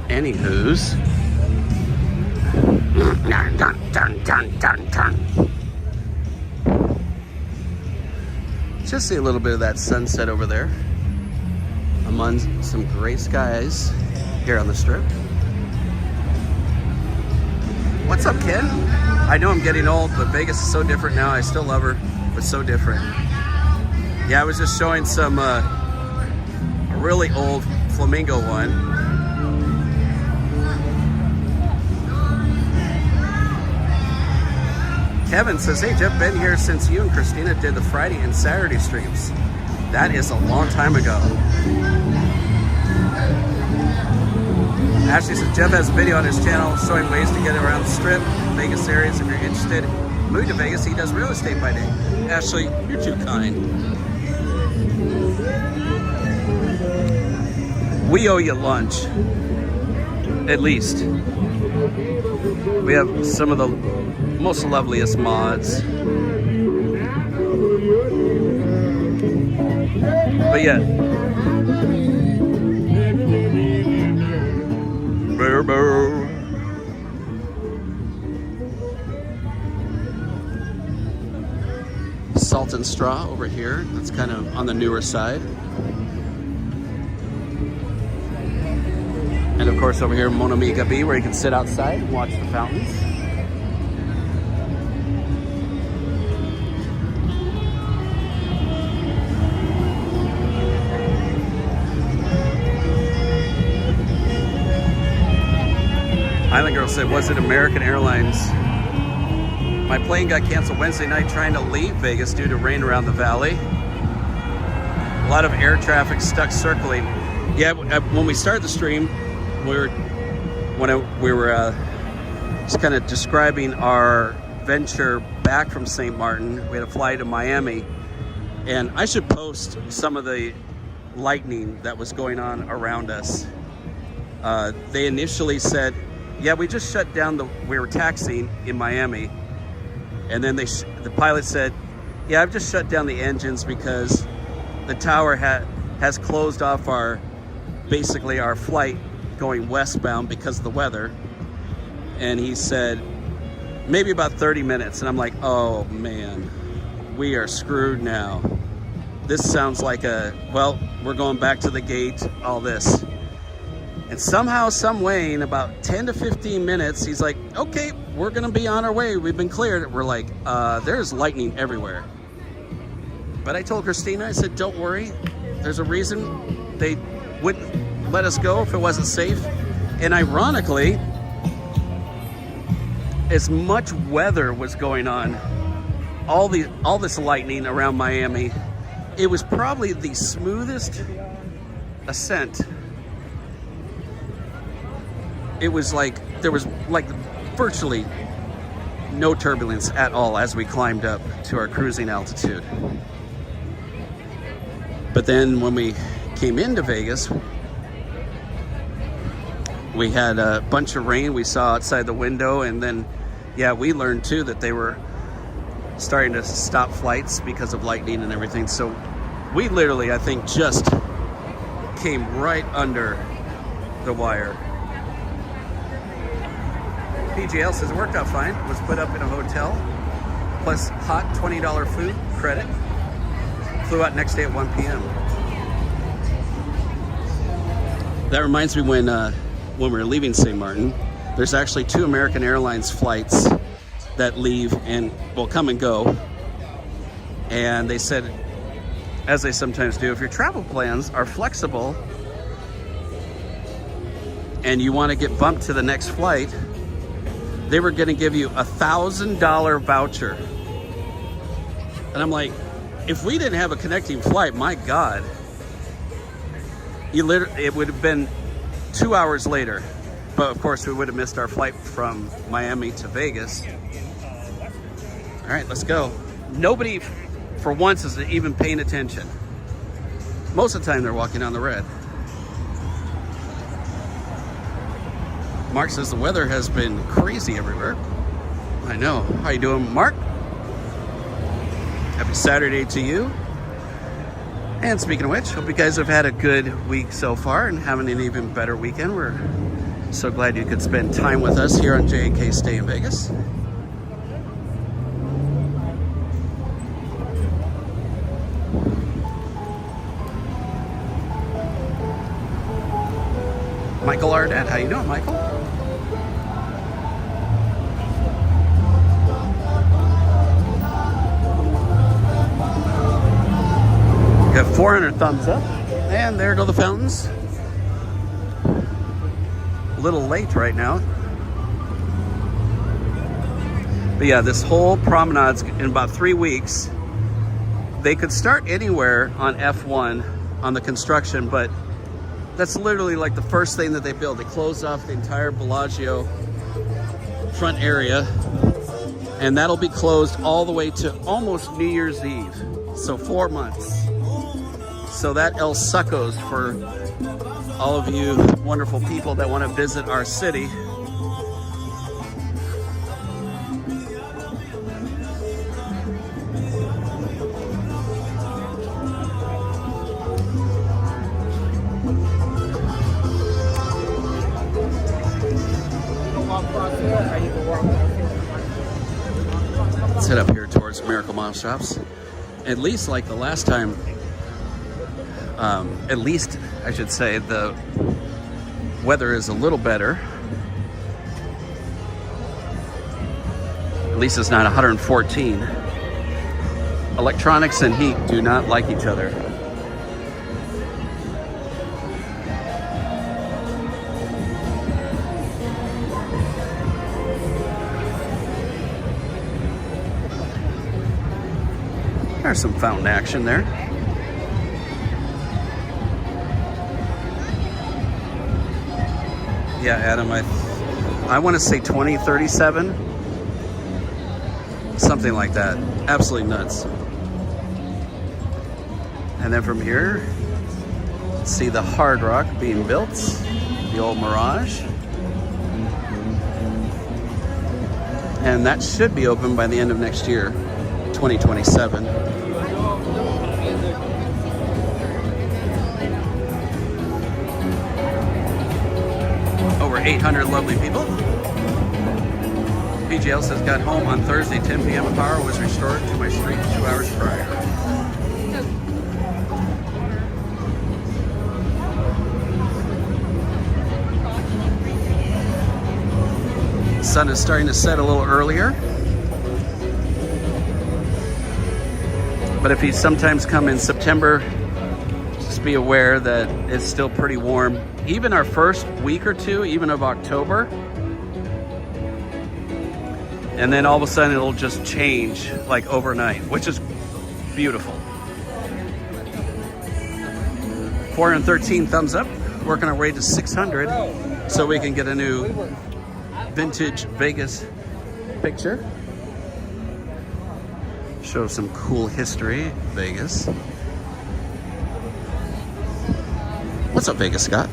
Anywho's. Just see a little bit of that sunset over there among some gray skies here on the Strip. What's up, Ken? I know I'm getting old, but Vegas is so different now. I still love her, but so different. Yeah, I was just showing some a really old flamingo one. Kevin says, hey Jeff, been here since you and Christina did the Friday and Saturday streams. That is a long time ago. Ashley says, Jeff has a video on his channel showing ways to get around the Strip, Vegas areas if you're interested. Moving to Vegas, he does real estate by day. Ashley, you're too kind. We owe you lunch, at least. We have some of the most loveliest mods. But yeah. Burr, burr. Salt and Straw over here. That's kind of on the newer side. And of course over here, Mon Amiga B, where you can sit outside and watch the fountains. Island Girl said, was it American Airlines? My plane got canceled Wednesday night trying to leave Vegas due to rain around the valley. A lot of air traffic stuck circling. Yeah, when we started the stream, we were just kind of describing our venture back from St. Martin. We had a flight to Miami, and I should post some of the lightning that was going on around us. They initially said, yeah, we just shut down we were taxiing in Miami, and then the pilot said, yeah, I've just shut down the engines because the tower has closed off basically our flight going westbound because of the weather. And he said maybe about 30 minutes, and I'm like, oh man, we are screwed now. This sounds like well, we're going back to the gate, all this. And somehow, some way, in about 10 to 15 minutes, he's like, okay, we're gonna be on our way, we've been cleared. We're like, there's lightning everywhere. But I told Christina, I said, don't worry, there's a reason they wouldn't let us go if it wasn't safe. And ironically, as much weather was going on, all this lightning around Miami, it was probably the smoothest ascent. It was like there was like virtually no turbulence at all as we climbed up to our cruising altitude. But then when we came into Vegas, we had a bunch of rain we saw outside the window, and then, yeah, we learned too that they were starting to stop flights because of lightning and everything. So we literally, I think, just came right under the wire. PGL says it worked out fine. Was put up in a hotel, plus hot $20 food credit. Flew out next day at 1 p.m. That reminds me when we were leaving St. Martin, there's actually 2 American Airlines flights that leave and will come and go. And they said, as they sometimes do, if your travel plans are flexible and you want to get bumped to the next flight, they were going to give you a $1,000 voucher. And I'm like, if we didn't have a connecting flight, my God, it would have been 2 hours later. But of course, we would have missed our flight from Miami to Vegas. All right, let's go. Nobody, for once, is even paying attention. Most of the time, they're walking on the red. Mark says the weather has been crazy everywhere. I know. How you doing, Mark? Happy Saturday to you. And speaking of which, hope you guys have had a good week so far and having an even better weekend. We're so glad you could spend time with us here on JK Stay in Vegas. Michael Ardette, how you doing, Michael? We have 400 thumbs up, and there go the fountains. A little late right now. But yeah, this whole promenade's in about 3 weeks. They could start anywhere on F1 on the construction, but that's literally like the first thing that they build. They close off the entire Bellagio front area, and that'll be closed all the way to almost New Year's Eve. So 4 months. So that El Succo's for all of you wonderful people that want to visit our city. Let's head up here towards Miracle Mom Shops. At least like the last time, at least I should say the weather is a little better. At least it's not 114. Electronics and heat do not like each other. There's some fountain action there. Yeah, Adam, I want to say 2037. Something like that. Absolutely nuts. And then from here, see the Hard Rock being built. The old Mirage. And that should be open by the end of next year, 2027. Over 800 lovely people. PGL says, got home on Thursday, 10 p.m. Power was restored to my street 2 hours prior. The sun is starting to set a little earlier. But if you sometimes come in September, just be aware that it's still pretty warm. Even our first week or two, even of October, and then all of a sudden it'll just change like overnight, which is beautiful. 413 thumbs up, working our way to 600 so we can get a new vintage Vegas picture. Show some cool history, Vegas. What's up, Vegas, Scott?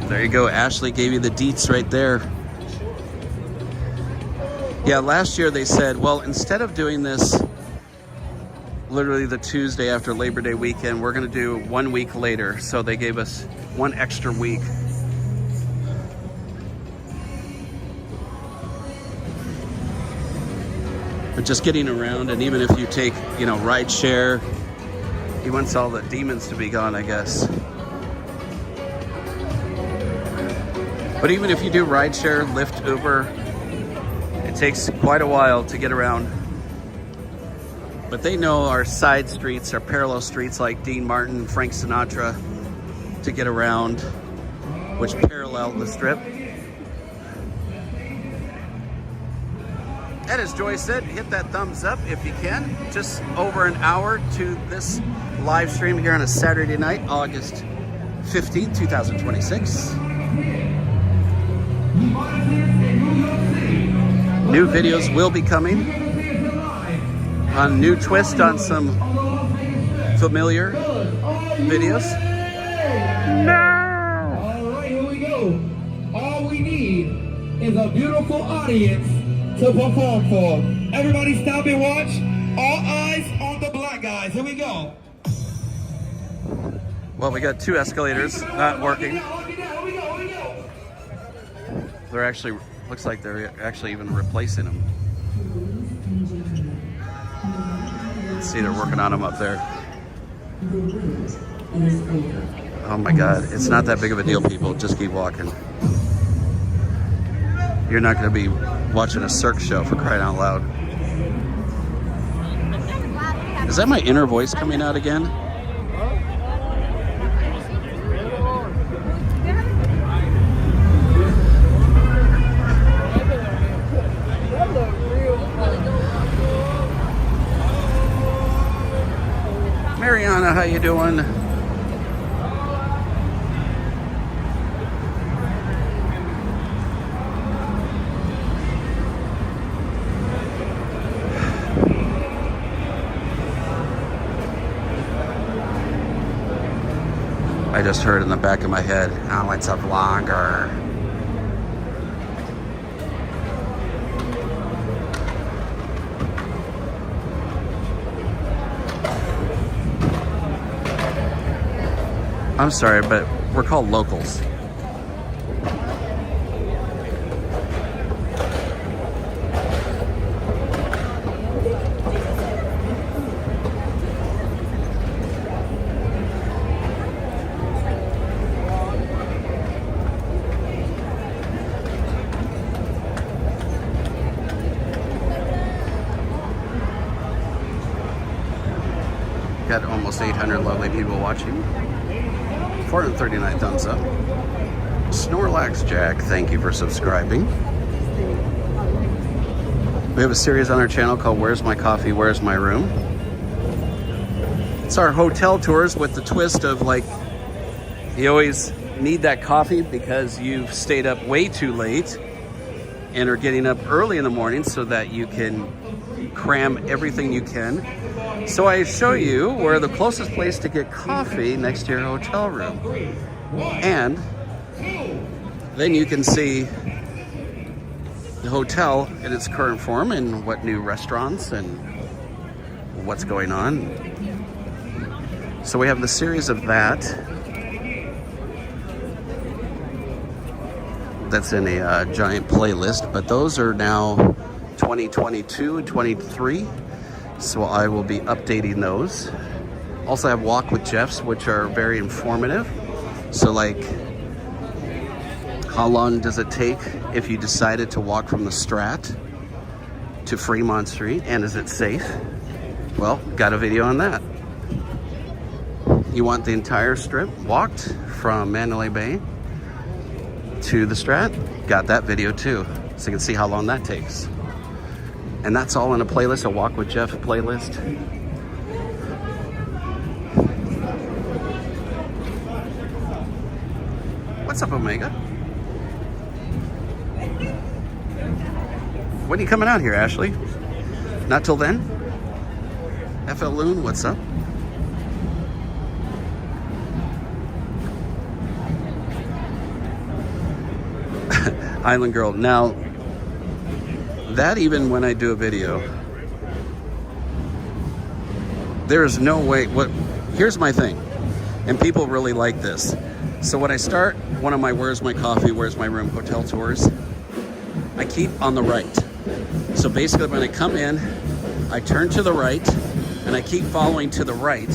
There you go. Ashley gave you the deets right there. Yeah, last year they said, well, instead of doing this literally the Tuesday after Labor Day weekend, we're going to do 1 week later. So they gave us 1 extra week. But just getting around, and even if you take, you know, ride share, he wants all the demons to be gone, I guess. But even if you do ride share, Lyft, Uber, it takes quite a while to get around. But they know our side streets, our parallel streets like Dean Martin, Frank Sinatra, to get around, which parallel the strip. And as Joy said, hit that thumbs up if you can. Just over an hour to this live stream here on a Saturday night, August 15th, 2026. New videos will be coming. A new twist on some familiar videos. No! All right, here we go. All we need is a beautiful audience to perform for. Everybody stop and watch. All eyes on the black guys. Here we go. Well, we got 2 escalators not working. They're actually, looks like they're actually even replacing them. Let's see, they're working on them up there. Oh my God, it's not that big of a deal, people. Just keep walking. You're not going to be watching a Cirque show, for crying out loud. Is that my inner voice coming out again? Mariana, how you doing? I just heard in the back of my head, oh, it's a vlogger. I'm sorry, but we're called locals. Got almost 800 lovely people watching. 439 thumbs up. Snorlax Jack, thank you for subscribing. We have a series on our channel called Where's My Coffee, Where's My Room? It's our hotel tours with the twist of, like, you always need that coffee because you've stayed up way too late and are getting up early in the morning so that you can cram everything you can. So I show you where the closest place to get coffee next to your hotel room. And then you can see the hotel in its current form and what new restaurants and what's going on. So we have the series of that. That's in a giant playlist, but those are now 2022 and 23. So I will be updating those. Also have Walk with Jeffs, which are very informative. So, like, how long does it take if you decided to walk from the Strat to Fremont Street, and is it safe? Well, got a video on that. You want the entire strip walked from Mandalay Bay to the Strat? Got that video too. So you can see how long that takes. And that's all in a playlist, a Walk with Jeff playlist. What's up, Omega? When are you coming out here, Ashley? Not till then? FL Loon, what's up? Island Girl. Now, that even when I do a video, there is no way. Here's my thing, and people really like this. So when I start one of my Where's My Coffee, Where's My Room hotel tours, I keep on the right. So basically when I come in, I turn to the right, and I keep following to the right.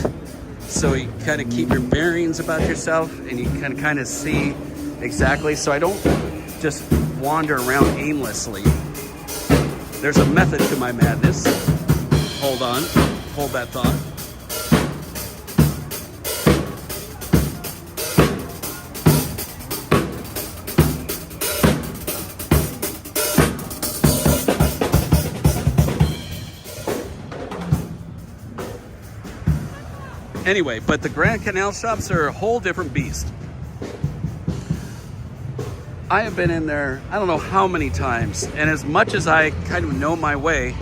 So you kind of keep your bearings about yourself, and you can kind of see exactly. So I don't just wander around aimlessly. There's a method to my madness. Hold on, hold that thought. Anyway, but the Grand Canal shops are a whole different beast. I have been in there, I don't know how many times, and as much as I kind of know my way,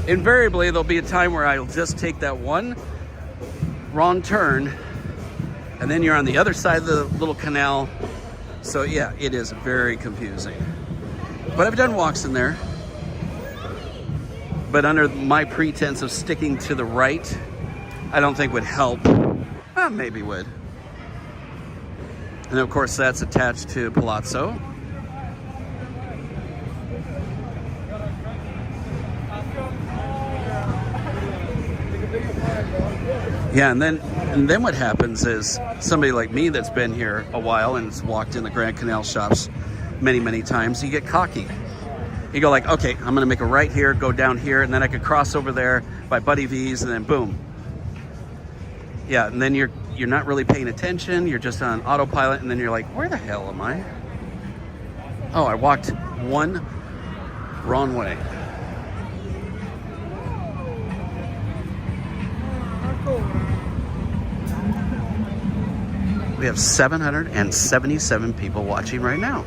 invariably there'll be a time where I'll just take that one wrong turn, and then you're on the other side of the little canal. So yeah, it is very confusing. But I've done walks in there, but under my pretense of sticking to the right, I don't think would help. Maybe would. And of course that's attached to Palazzo. Yeah, and then what happens is somebody like me that's been here a while and has walked in the Grand Canal shops many times, you get cocky. You go like, okay, I'm gonna make a right here, go down here, and then I could cross over there by Buddy V's, and then boom. Yeah, and then you're not really paying attention, you're just on autopilot, and then you're like, where the hell am I? Oh, I walked one wrong way. We have 777 people watching right now.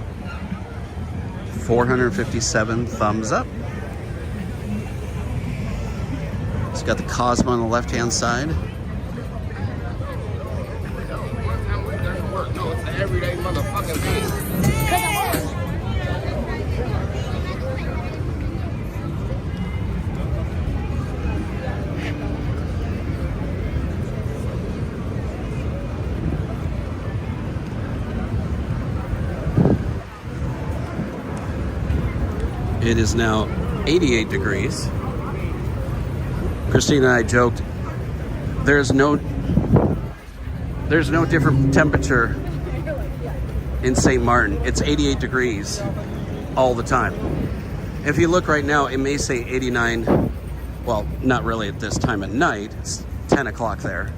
457 thumbs up. It's got the Cosmo on the left-hand side. Everyday motherfucking thing. It is now 88 degrees. Christine and I joked, there's no different temperature in St. Martin. It's 88 degrees all the time. If you look right now, it may say 89. Well, not really at this time of night. It's 10 o'clock there.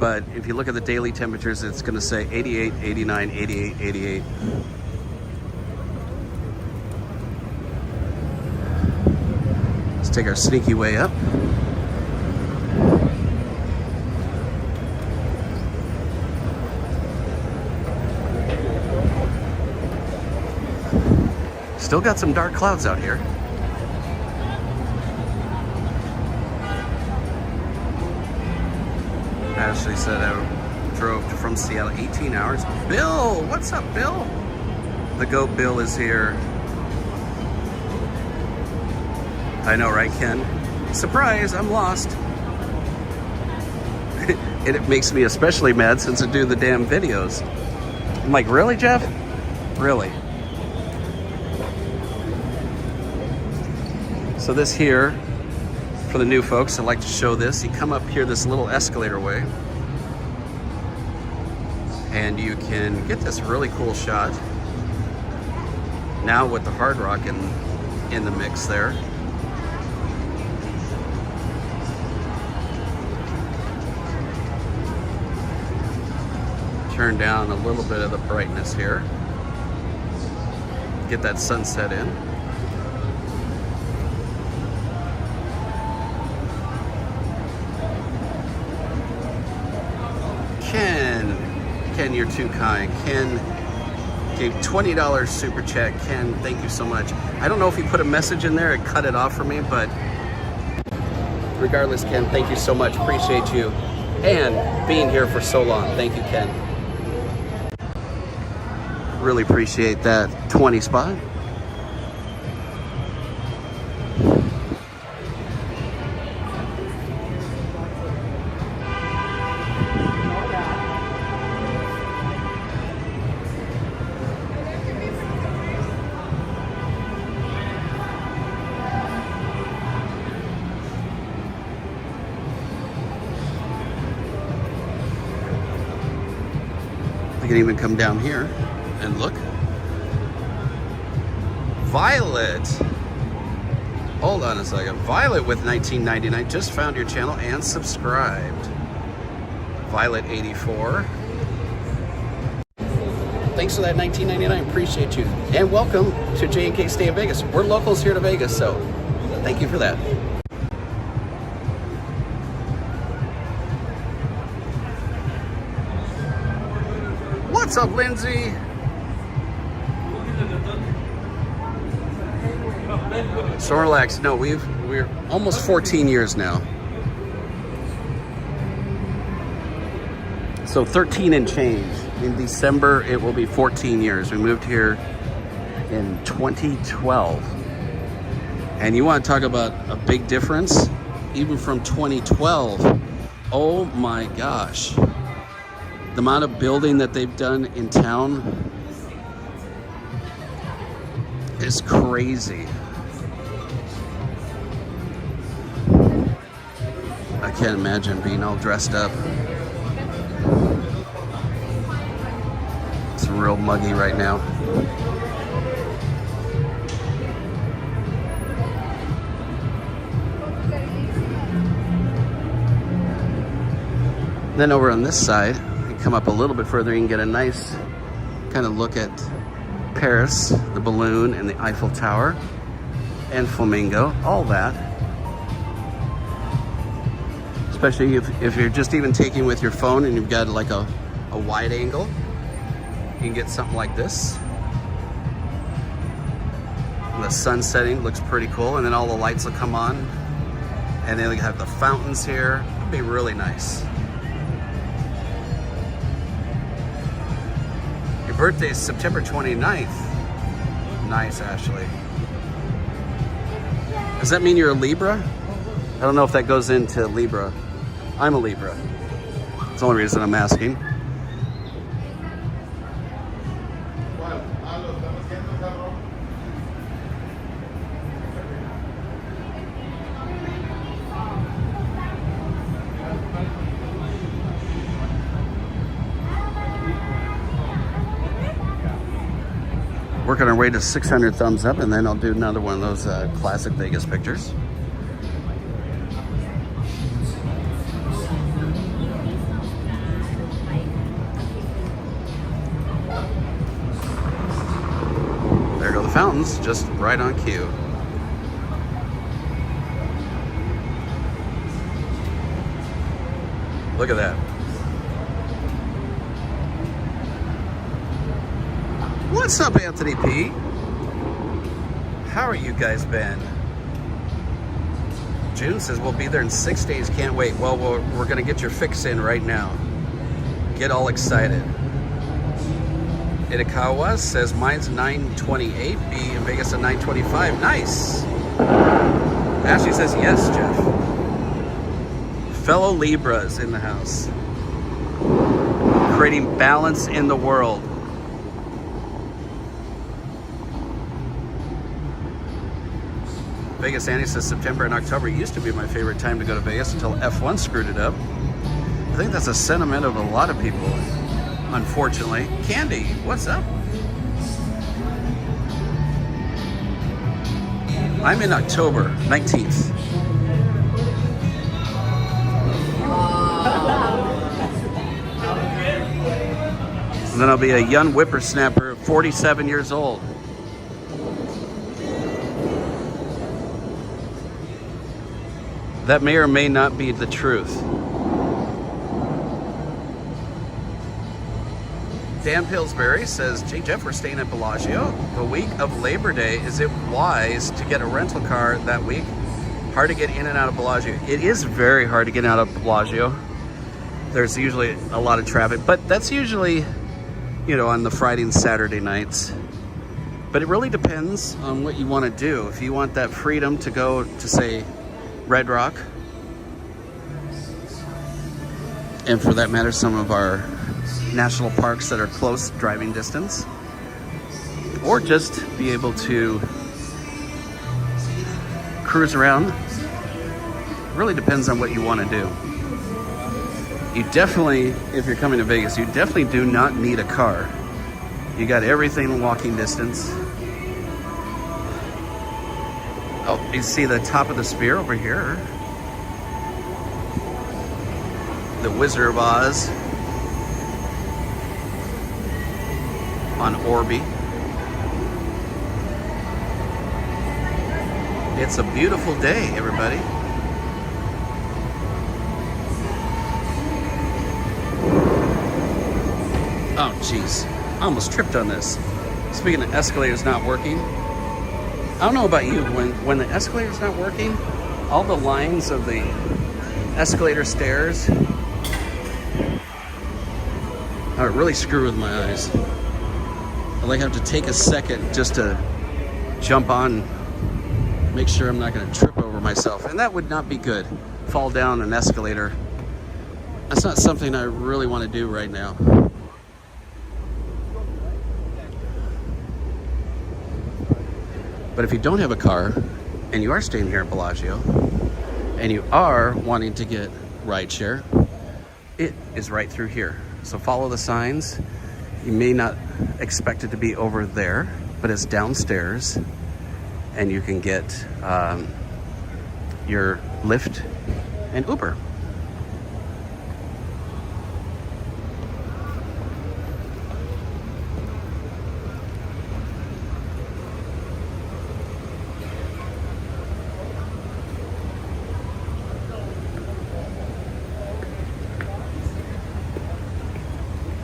But if you look at the daily temperatures, it's going to say 88, 89, 88, 88. Let's take our sneaky way up. Still got some dark clouds out here. Ashley said I drove from Seattle 18 hours. Bill, what's up, Bill? The goat Bill is here. I know, right, Ken? Surprise, I'm lost. And it makes me especially mad since I do the damn videos. I'm like, really, Jeff? Really? So this here, for the new folks, I like to show this. You come up here this little escalator way, and you can get this really cool shot. Now with the Hard Rock in the mix there. Turn down a little bit of the brightness here. get that sunset in. Ken, you're too kind. Ken gave $20 super chat. Ken, thank you so much. I don't know if he put a message in there, it cut it off for me, but regardless, Ken, thank you so much. Appreciate you and being here for so long. Thank you, Ken. Really appreciate that 20 spot. I can even come down here and look. Violet. Hold on a second. Violet with $19.99 just found your channel and subscribed. Violet 84. Thanks for that $19.99. Appreciate you. And welcome to J&K Stay in Vegas. We're locals here to Vegas, so thank you for that. What's up, Lindsay? So relax. No, we're almost 14 years now. So 13 and change. In December, it will be 14 years. We moved here in 2012. And you want to talk about a big difference? Even from 2012. Oh my gosh. The amount of building that they've done in town is crazy. I can't imagine being all dressed up. It's real muggy right now. Then over on this side, you come up a little bit further, you can get a nice kind of look at Paris, the balloon, and the Eiffel Tower, and Flamingo, all that. Especially if you're just even taking with your phone and you've got like a wide angle, you can get something like this. The sun setting looks pretty cool, and then all the lights will come on, and then we have the fountains here. It'll be really nice. Your birthday is September 29th. Nice, Ashley. Does that mean you're a Libra? I don't know if that goes into Libra. I'm a Libra. That's the only reason I'm asking. Working our way to 600 thumbs up, and then I'll do another one of those classic Vegas pictures. There go the fountains, just right on cue. Look at that. What's up, Anthony P? How are you guys been? June says we'll be there in 6 days. Can't wait. Well, we're going to get your fix in right now. Get all excited. Itakawa says mine's 9:28. Be in Vegas at 9:25. Nice. Ashley says yes, Jeff. Fellow Libras in the house. Creating balance in the world. Vegas Annie says September and October used to be my favorite time to go to Vegas until F1 screwed it up. I think that's a sentiment of a lot of people, unfortunately. Candy, what's up? I'm in October 19th. And then I'll be a young whippersnapper, 47 years old. That may or may not be the truth. Dan Pillsbury says, Jay Jeff, we're staying at Bellagio the week of Labor Day. Is it wise to get a rental car that week? Hard to get in and out of Bellagio. It is very hard to get out of Bellagio. There's usually a lot of traffic, but that's usually, you know, on the Friday and Saturday nights. But it really depends on what you want to do. If you want that freedom to go to, say, Red Rock, and for that matter, some of our national parks that are close driving distance, or just be able to cruise around. It really depends on what you want to do. You definitely, if you're coming to Vegas, you definitely do not need a car. You got everything in walking distance. Oh, you see the top of the spear over here. The Wizard of Oz on Orby. It's a beautiful day, everybody. Oh, jeez. I almost tripped on this. Speaking of escalators not working, I don't know about you, when the escalator's not working, all the lines of the escalator stairs really screw with my eyes. I like have to take a second just to jump on, make sure I'm not going to trip over myself, and that would not be good. Fall down an escalator. That's not something I really want to do right now. But if you don't have a car and you are staying here at Bellagio and you are wanting to get rideshare, it is right through here. So follow the signs. You may not expect it to be over there, but it's downstairs, and you can get your Lyft and Uber.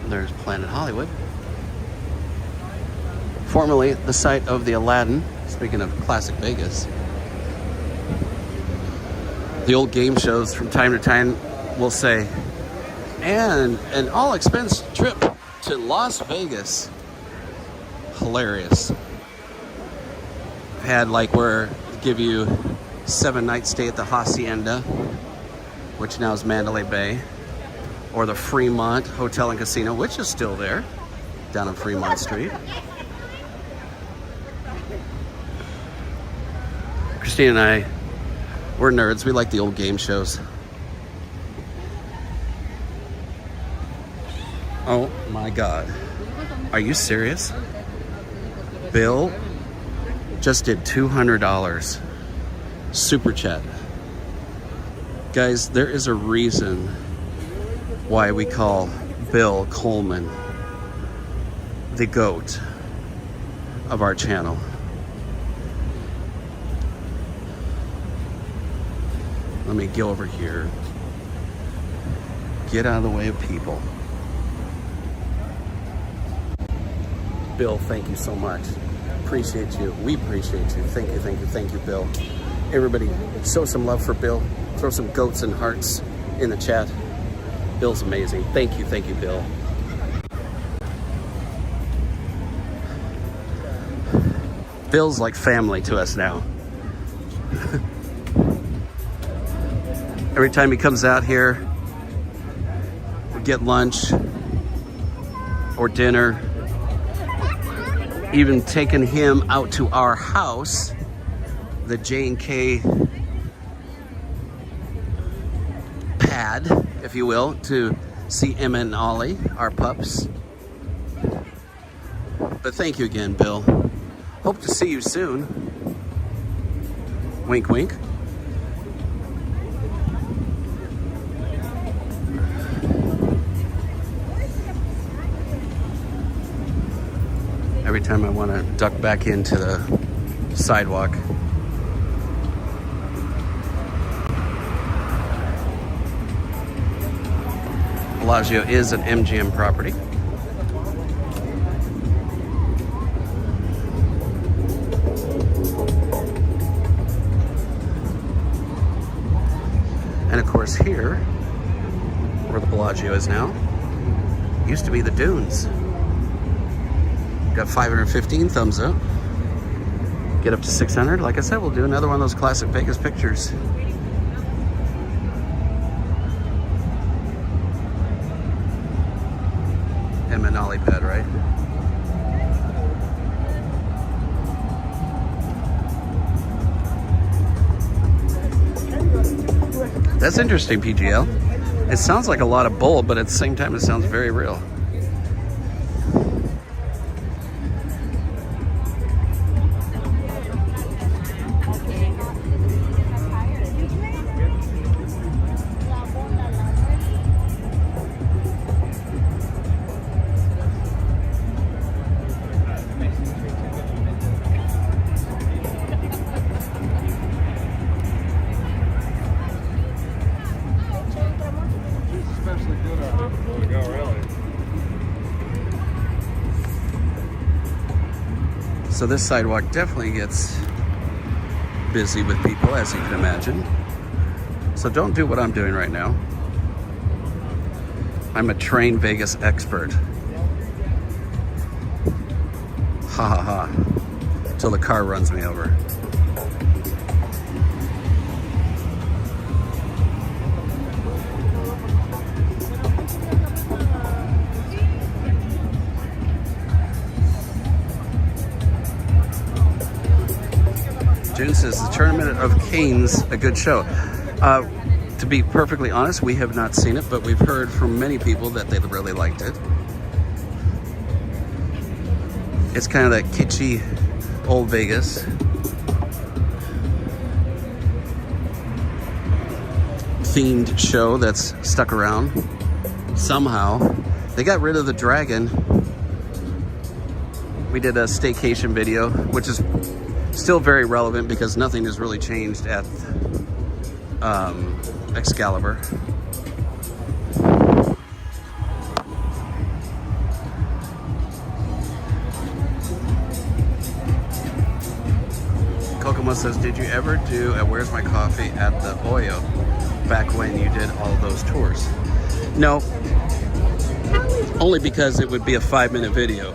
There's Planet Hollywood. Formerly the site of the Aladdin, speaking of classic Vegas. The old game shows from time to time will say, and an all-expense trip to Las Vegas. Hilarious. Had like where give you 7-night stay at the Hacienda, which now is Mandalay Bay, or the Fremont Hotel and Casino, which is still there, down on Fremont Street. Christine and I, we're nerds. We like the old game shows. Oh my God. Are you serious? Bill just did $200. Super chat. Guys, there is a reason why we call Bill Coleman the GOAT of our channel. Let me go over here. Get out of the way of people. Bill, thank you so much. Appreciate you. We appreciate you. Thank you, thank you, thank you, Bill. Everybody, show some love for Bill. Throw some goats and hearts in the chat. Bill's amazing. Thank you, Bill. Bill's like family to us now. Every time he comes out here, we get lunch or dinner. Even taking him out to our house, the J&K pad, if you will, to see Emma and Ollie, our pups. But thank you again, Bill. Hope to see you soon. Wink, wink. Every time I want to duck back into the sidewalk. Bellagio is an MGM property. And of course here, where the Bellagio is now, used to be the Dunes. Got 515 thumbs up. Get up to 600. Like I said, we'll do another one of those classic Vegas pictures. And Manali pad, right? That's interesting, PGL. It sounds like a lot of bull, but at the same time, it sounds very real. So this sidewalk definitely gets busy with people, as you can imagine. So don't do what I'm doing right now. I'm a trained Vegas expert. Ha ha ha. Till the car runs me over. June says the Tournament of Canes, a good show. To be perfectly honest, we have not seen it, but we've heard from many people that they really liked it. It's kind of that kitschy old Vegas. Themed show that's stuck around somehow. They got rid of the dragon. We did a staycation video, which is still very relevant because nothing has really changed at Excalibur. Kokomo says, did you ever do a Where's My Coffee at the Oyo back when you did all those tours? No, only because it would be a 5-minute video.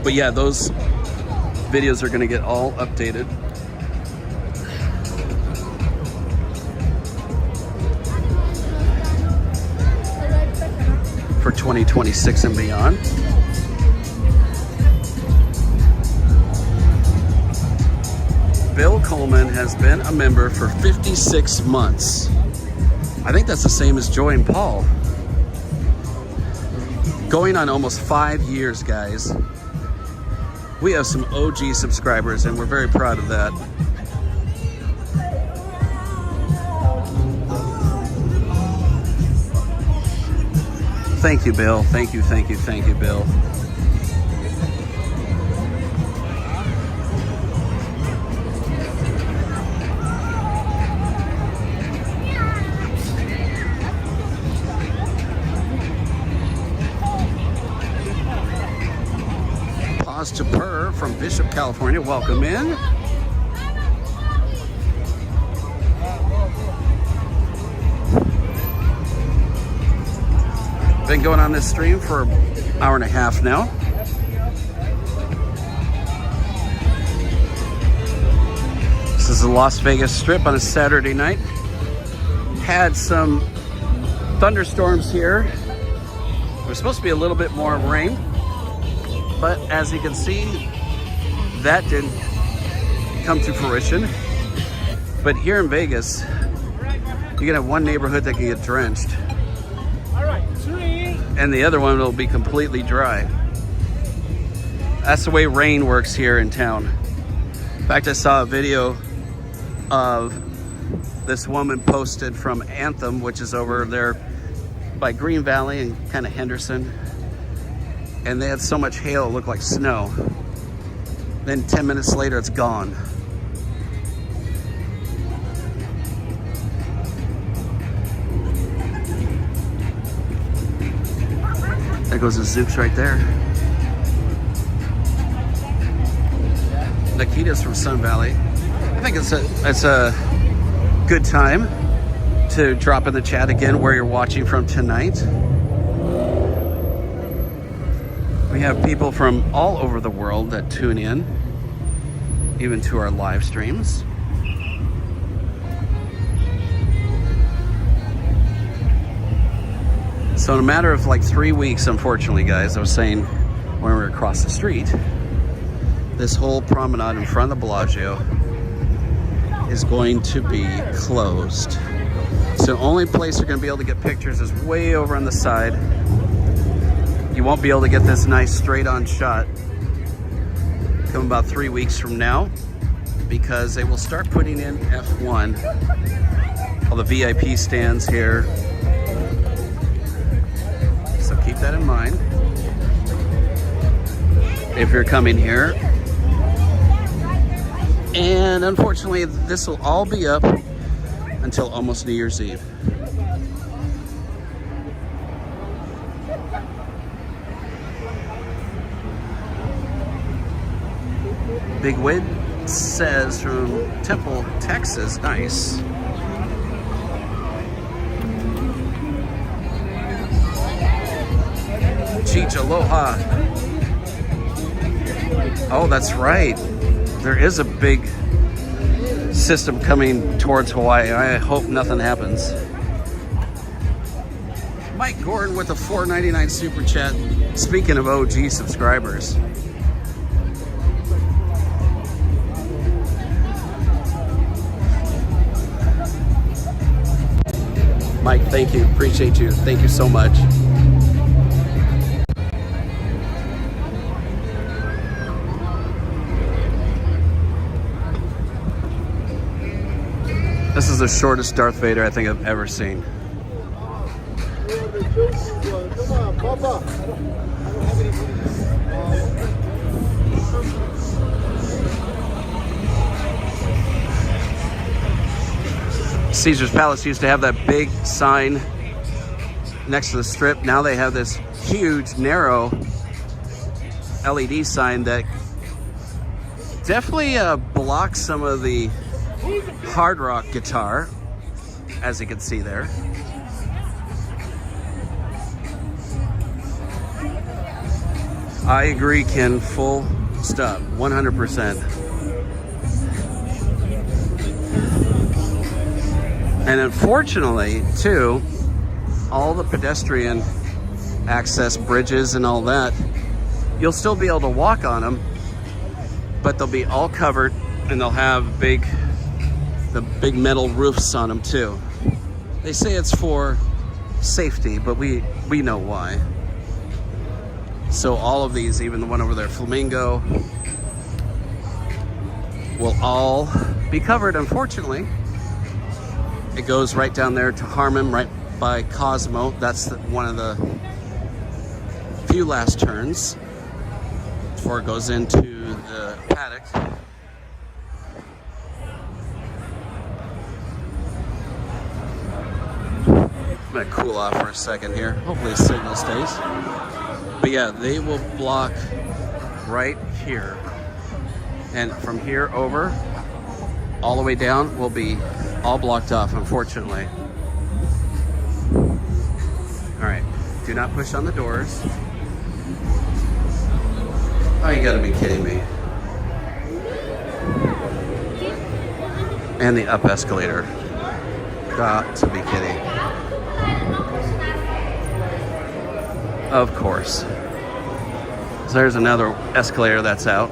But yeah, those videos are going to get all updated. For 2026 and beyond. Bill Coleman has been a member for 56 months. I think that's the same as Joy and Paul. Going on almost 5 years, guys. We have some OG subscribers and we're very proud of that. Thank you, Bill. Thank you, thank you, thank you, Bill. To Purr from Bishop, California. Welcome in. Been going on this stream for an hour and a half now. This is the Las Vegas Strip on a Saturday night. Had some thunderstorms here. There's supposed to be a little bit more rain. But as you can see, that didn't come to fruition. But here in Vegas, you're gonna have one neighborhood that can get drenched. And the other one will be completely dry. That's the way rain works here in town. In fact, I saw a video of this woman posted from Anthem, which is over there by Green Valley and kind of Henderson. And they had so much hail, it looked like snow. Then 10 minutes later, it's gone. There goes the Zooks right there. Nikita's from Sun Valley. I think it's a good time to drop in the chat again where you're watching from tonight. We have people from all over the world that tune in, even to our live streams. So in a matter of like 3 weeks, unfortunately, guys, I was saying when we were across the street, this whole promenade in front of the Bellagio is going to be closed. So the only place you're going to be able to get pictures is way over on the side. You won't be able to get this nice straight on shot come about 3 weeks from now, because they will start putting in F1, all the VIP stands here. So keep that in mind if you're coming here. And unfortunately, this will all be up until almost New Year's Eve. Big Wid says from Temple, Texas. Nice. Cheech, aloha. Oh, that's right. There is a big system coming towards Hawaii. I hope nothing happens. Mike Gordon with a $4.99 super chat. Speaking of OG subscribers. Mike, thank you. Appreciate you. Thank you so much. This is the shortest Darth Vader I think I've ever seen. Caesar's Palace used to have that big sign next to the strip. Now they have this huge, narrow LED sign that definitely blocks some of the hard rock guitar, as you can see there. I agree, Ken, full stop, 100%. And unfortunately, too, all the pedestrian access bridges and all that, you'll still be able to walk on them, but they'll be all covered and they'll have the big metal roofs on them too. They say it's for safety, but we know why. So all of these, even the one over there, Flamingo, will all be covered, unfortunately. It goes right down there to Harmon, right by Cosmo. That's one of the few last turns before it goes into the paddock. I'm gonna cool off for a second here. Hopefully the signal stays. But yeah, they will block right here. And from here over, all the way down will be all blocked off, unfortunately. All right, do not push on the doors. Oh, you gotta be kidding me. And the up escalator. Got to be kidding. Of course. So there's another escalator that's out.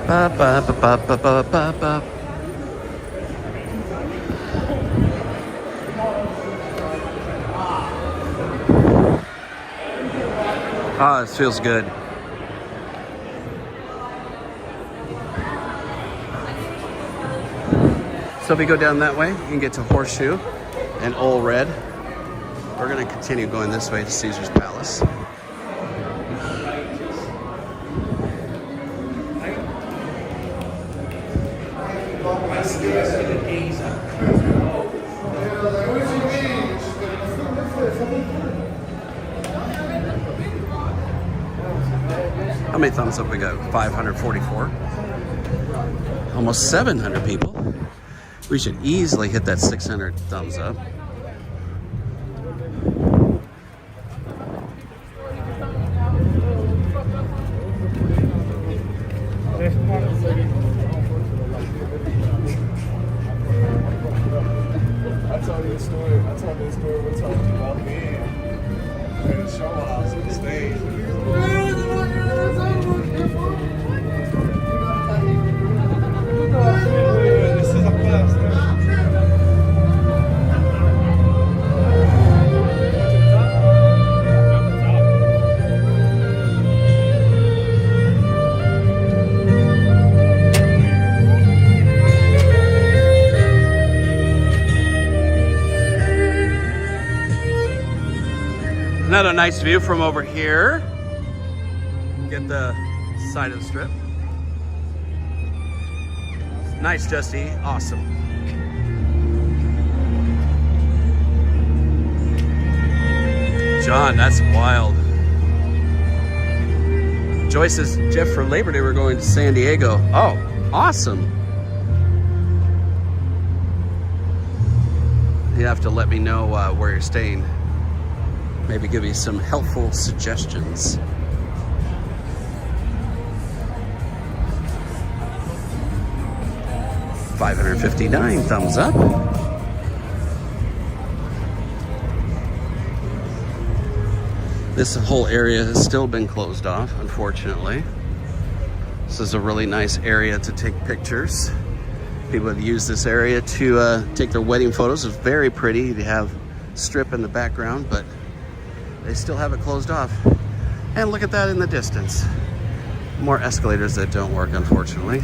Ba, ba, ba, ba, ba, ba, ba, ba. Ah, this feels good. So if we go down that way, you can get to Horseshoe and Ole Red. We're going to continue going this way to Caesar's Palace. How many thumbs up we got? 544. Almost 700 people. We should easily hit that 600 thumbs up. I told you a story one time about me and the show house on the stage. This is a class. Another nice view from over here. Get the side of the strip. Nice, Justy. Awesome. John, that's wild. Joyce says, Jeff, for Labor Day, we're going to San Diego. Oh, awesome. You have to let me know where you're staying. Maybe give you some helpful suggestions. $559 thumbs up. This whole area has still been closed off, unfortunately. This is a really nice area to take pictures. People have used this area to take their wedding photos. It's very pretty. They have strip in the background, but they still have it closed off. And look at that in the distance. More escalators that don't work, unfortunately.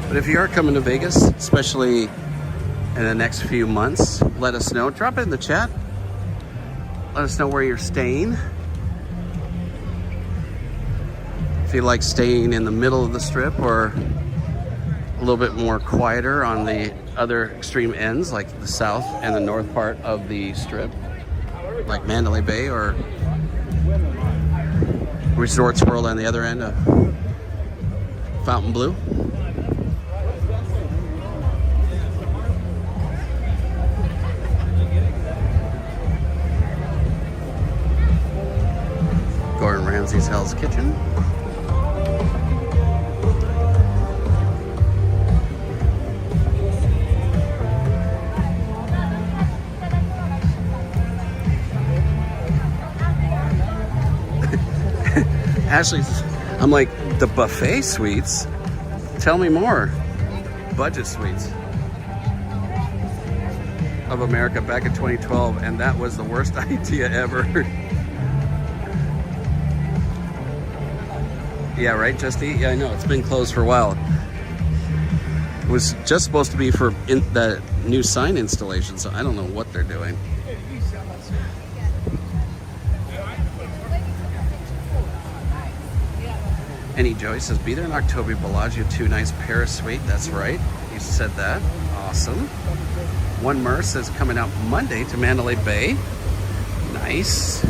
But if you are coming to Vegas, especially in the next few months, let us know. Drop it in the chat. Let us know where you're staying. If you like staying in the middle of the strip or a little bit more quieter on the other extreme ends, like the south and the north part of the strip, like Mandalay Bay or Resorts World on the other end of Fontainebleau. Gordon Ramsay's Hell's Kitchen. Ashley, I'm like, the buffet suites? Tell me more. Budget suites of America back in 2012, and that was the worst idea ever. Yeah, right, Justy? Yeah, I know. It's been closed for a while. It was just supposed to be for the new sign installation, so I don't know what they're doing. Any Joyce says, be there in October, Bellagio, 2 nice Paris suite. That's right. You said that. Awesome. One Mer says, coming out Monday to Mandalay Bay. Nice.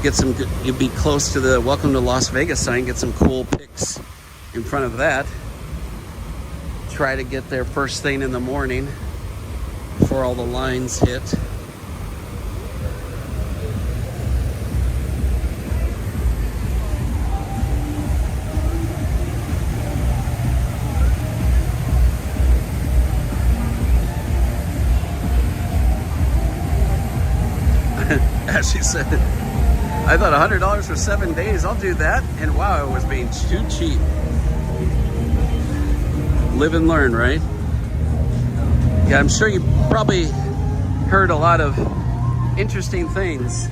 Get some good, you'll be close to the Welcome to Las Vegas sign, get some cool pics in front of that. Try to get there first thing in the morning before all the lines hit. As she said, I thought $100 for 7 days, I'll do that. And wow, it was being too cheap. Live and learn, right? Yeah, I'm sure you probably heard a lot of interesting things.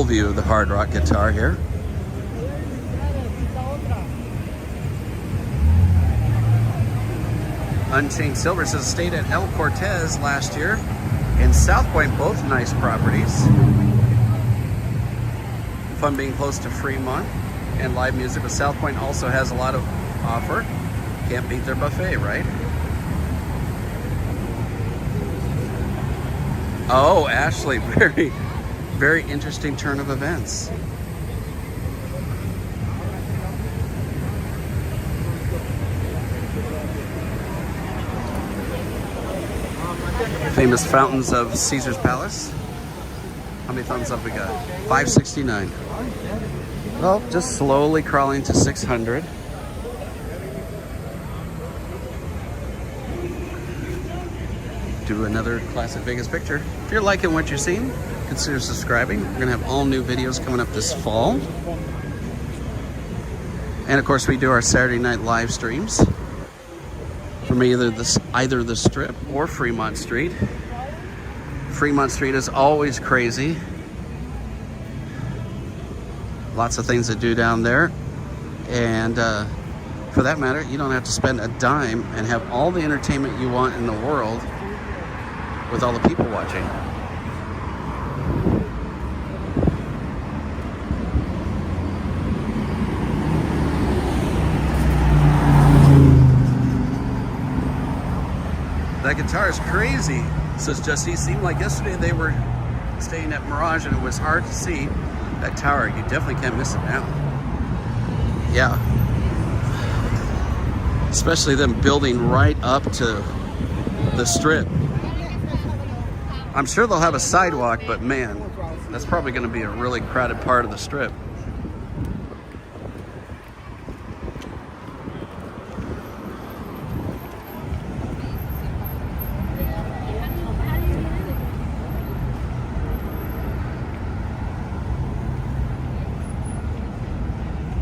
full view of the Hard Rock guitar here. Unchained Silver says stayed at El Cortez last year and South Point, both nice properties. Fun being close to Fremont and live music, but South Point also has a lot of offer. Can't beat their buffet, right? Oh, Ashley, very interesting turn of events. Famous fountains of Caesar's Palace. How many thumbs up we got? 569. Well, just slowly crawling to 600. Do another classic Vegas picture. If you're liking what you're seeing, consider subscribing. We're gonna have all new videos coming up this fall. And of course, we do our Saturday night live streams from either the Strip or Fremont Street. Fremont Street is always crazy. Lots of things to do down there. And for that matter, you don't have to spend a dime and have all the entertainment you want in the world with all the people watching. That guitar is crazy, says Jesse. Seemed like yesterday they were staying at Mirage and it was hard to see that tower. You definitely can't miss it now. Yeah. Especially them building right up to the Strip. I'm sure they'll have a sidewalk, but man, that's probably going to be a really crowded part of the Strip.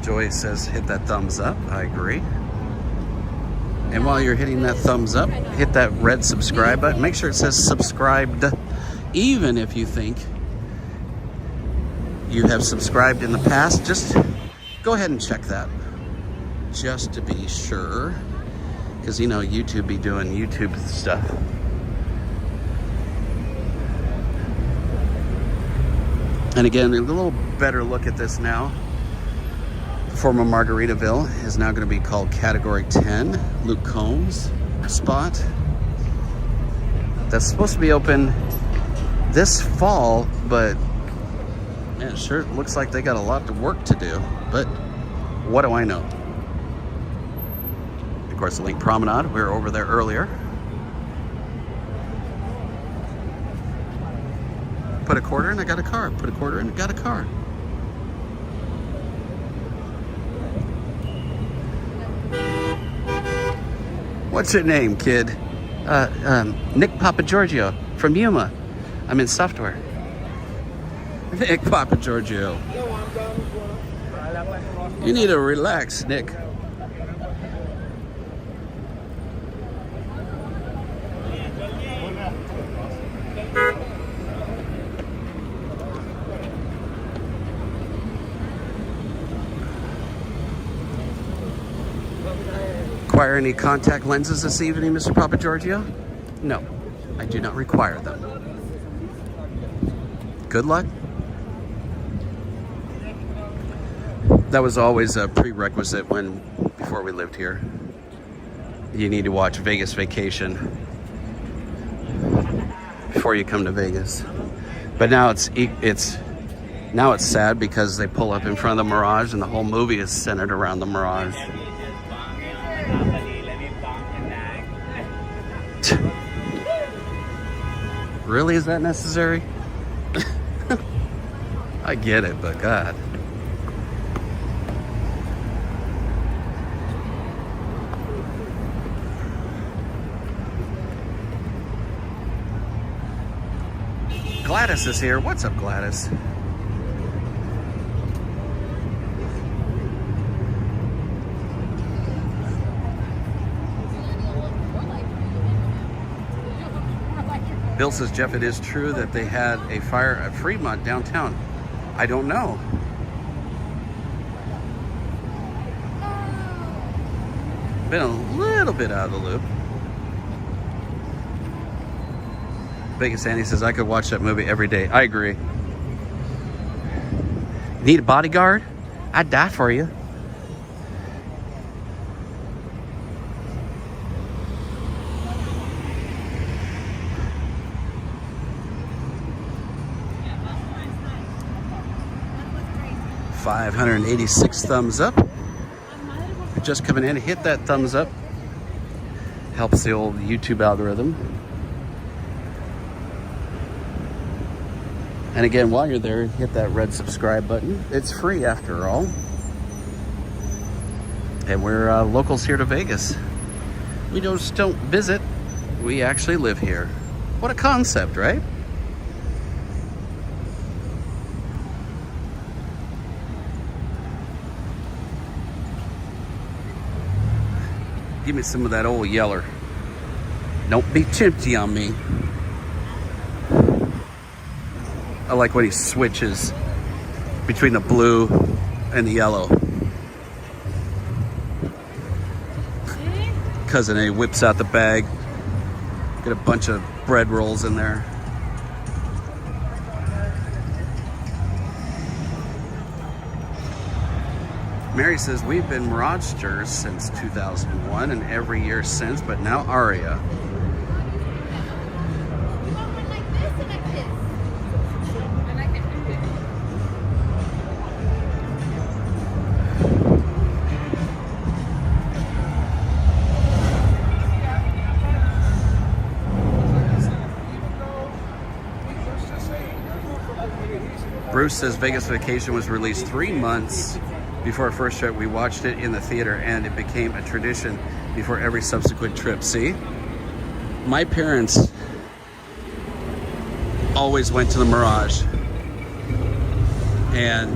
Joy says hit that thumbs up. I agree. And while you're hitting that thumbs up, hit that red subscribe button. Make sure it says subscribed, even if you think you have subscribed in the past. Just go ahead and check that, just to be sure, because you know YouTube be doing YouTube stuff. And again, a little better look at this now. Former Margaritaville is now going to be called Category 10. Luke Combs spot. That's supposed to be open this fall, but man, it sure looks like they got a lot of work to do. But what do I know? Of course, the Link Promenade, we were over there earlier. Put a quarter in, I got a car. Put a quarter in, got a car. What's your name, kid? Nick Papagiorgio from Yuma. I'm in software. Nick Papagiorgio. You need to relax, Nick. Require any contact lenses this evening, Mr. Papagiorgio? No, I do not require them. Good luck. That was always a prerequisite before we lived here. You need to watch Vegas Vacation before you come to Vegas. But now it's sad because they pull up in front of the Mirage and the whole movie is centered around the Mirage. Really, is that necessary? I get it, but God. Gladys is here. What's up, Gladys? Bill says, Jeff, it is true that they had a fire at Fremont downtown. I don't know. Been a little bit out of the loop. Vegas Andy says I could watch that movie every day. I agree. Need a bodyguard? I'd die for you. $586 thumbs up. Just coming in, hit that thumbs up. Helps the old YouTube algorithm. And again, while you're there, hit that red subscribe button. It's free after all. And we're locals here to Vegas. We just don't visit, we actually live here. What a concept, right? Give me some of that old Yeller. Don't be tempty on me. I like when he switches between the blue and the yellow. Cousin A whips out the bag. Get a bunch of bread rolls in there. Mary says, we've been Miragers since 2001 and every year since, but now Aria. Bruce says Vegas Vacation was released 3 months before our first trip. We watched it in the theater and it became a tradition before every subsequent trip. See? My parents always went to the Mirage. And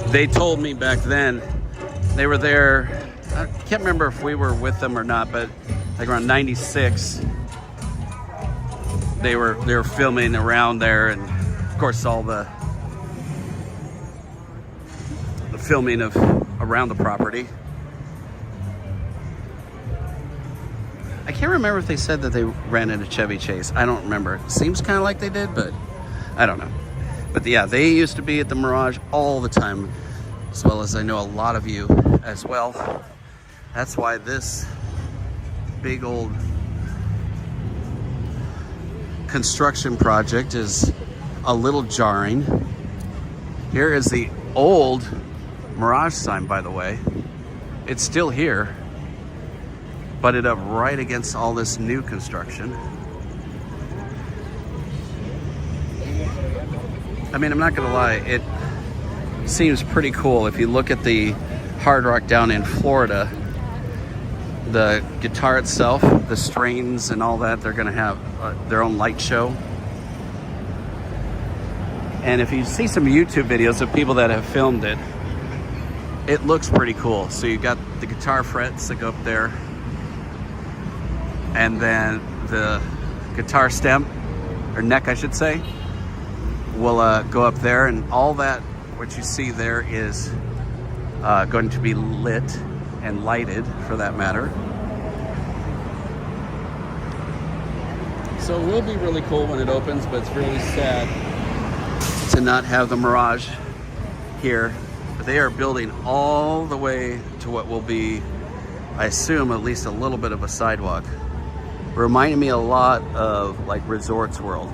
they told me back then, they were there, I can't remember if we were with them or not, but like around 96, they were filming around there, and of course all the filming of around the property. I can't remember if they said that they ran into Chevy Chase. I don't remember. Seems kind of like they did, but I don't know. But yeah, they used to be at the Mirage all the time, as well as I know a lot of you as well. That's why this big old construction project is a little jarring. Here is the old Mirage sign, by the way. It's still here, butted up right against all this new construction. I mean, I'm not gonna lie, it seems pretty cool. If you look at the Hard Rock down in Florida, the guitar itself, the strains and all that, they're gonna have their own light show. And if you see some YouTube videos of people that have filmed it, it looks pretty cool. So you got the guitar frets that go up there, and then the guitar stem, or neck I should say, will go up there, and all that, what you see there is going to be lit and lighted, for that matter. So it will be really cool when it opens, but it's really sad to not have the Mirage here. But they are building all the way to what will be, I assume, at least a little bit of a sidewalk. Reminding me a lot of like Resorts World,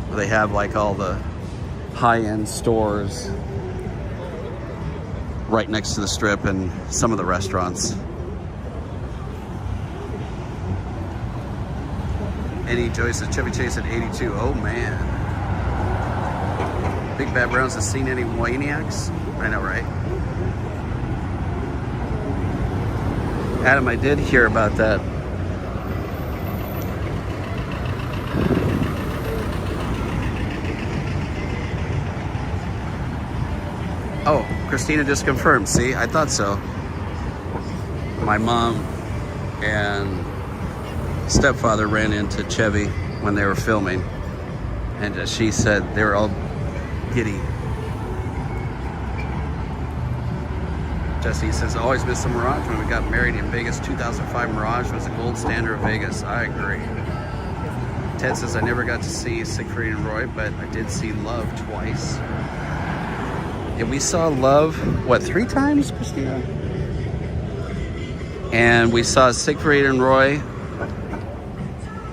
where they have like all the high-end stores right next to the strip and some of the restaurants. Eddie Joy says Chevy Chase at 82. Oh man. Big Bad Browns has seen any Waniacs? I know, right? Adam, I did hear about that. Oh, Christina just confirmed. See, I thought so. My mom and stepfather ran into Chevy when they were filming, and she said they were all giddy. Jesse says, always missed the Mirage. When we got married in Vegas, 2005 Mirage was the gold standard of Vegas. I agree. Ted says, I never got to see Siegfried and Roy, but I did see Love twice. And we saw Love, what, 3 times, Christina? And we saw Siegfried and Roy,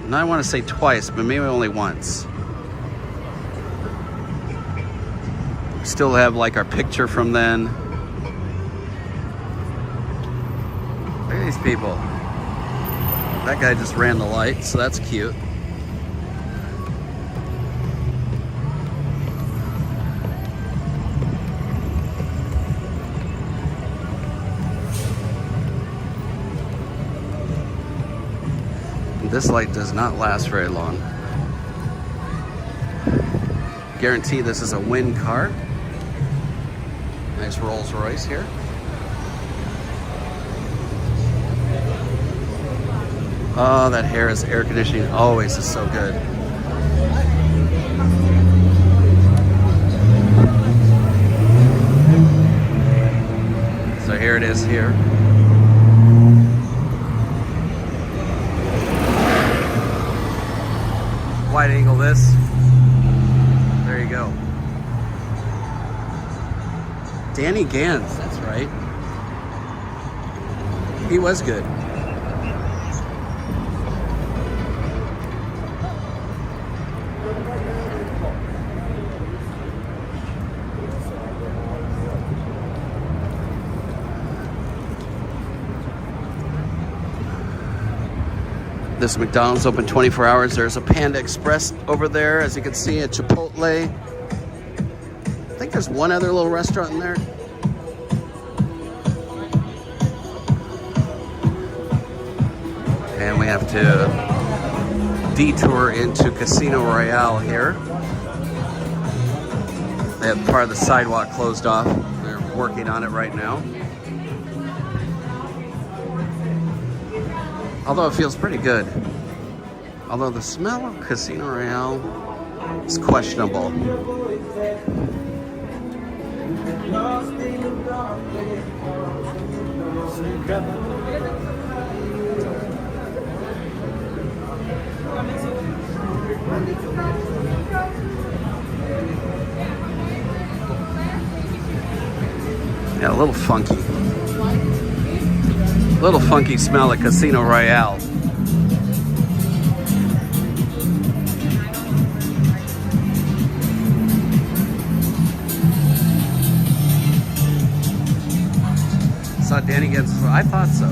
and I want to say twice, but maybe only once. Still have like our picture from then. Look at these people. That guy just ran the light, so that's cute. This light does not last very long. Guarantee this is a Win car. Nice Rolls Royce here. Oh, that Harris air conditioning always is so good. So here it is here. Wide angle this. There you go. Danny Gans, that's right. He was good. This McDonald's open 24 hours. There's a Panda Express over there, as you can see, a Chipotle. I think there's one other little restaurant in there. And we have to detour into Casino Royale here. They have part of the sidewalk closed off. They're working on it right now. Although it feels pretty good. Although the smell of Casino Royale is questionable. Yeah, a little funky. Little funky smell at Casino Royale. Saw Danny gets. I thought so.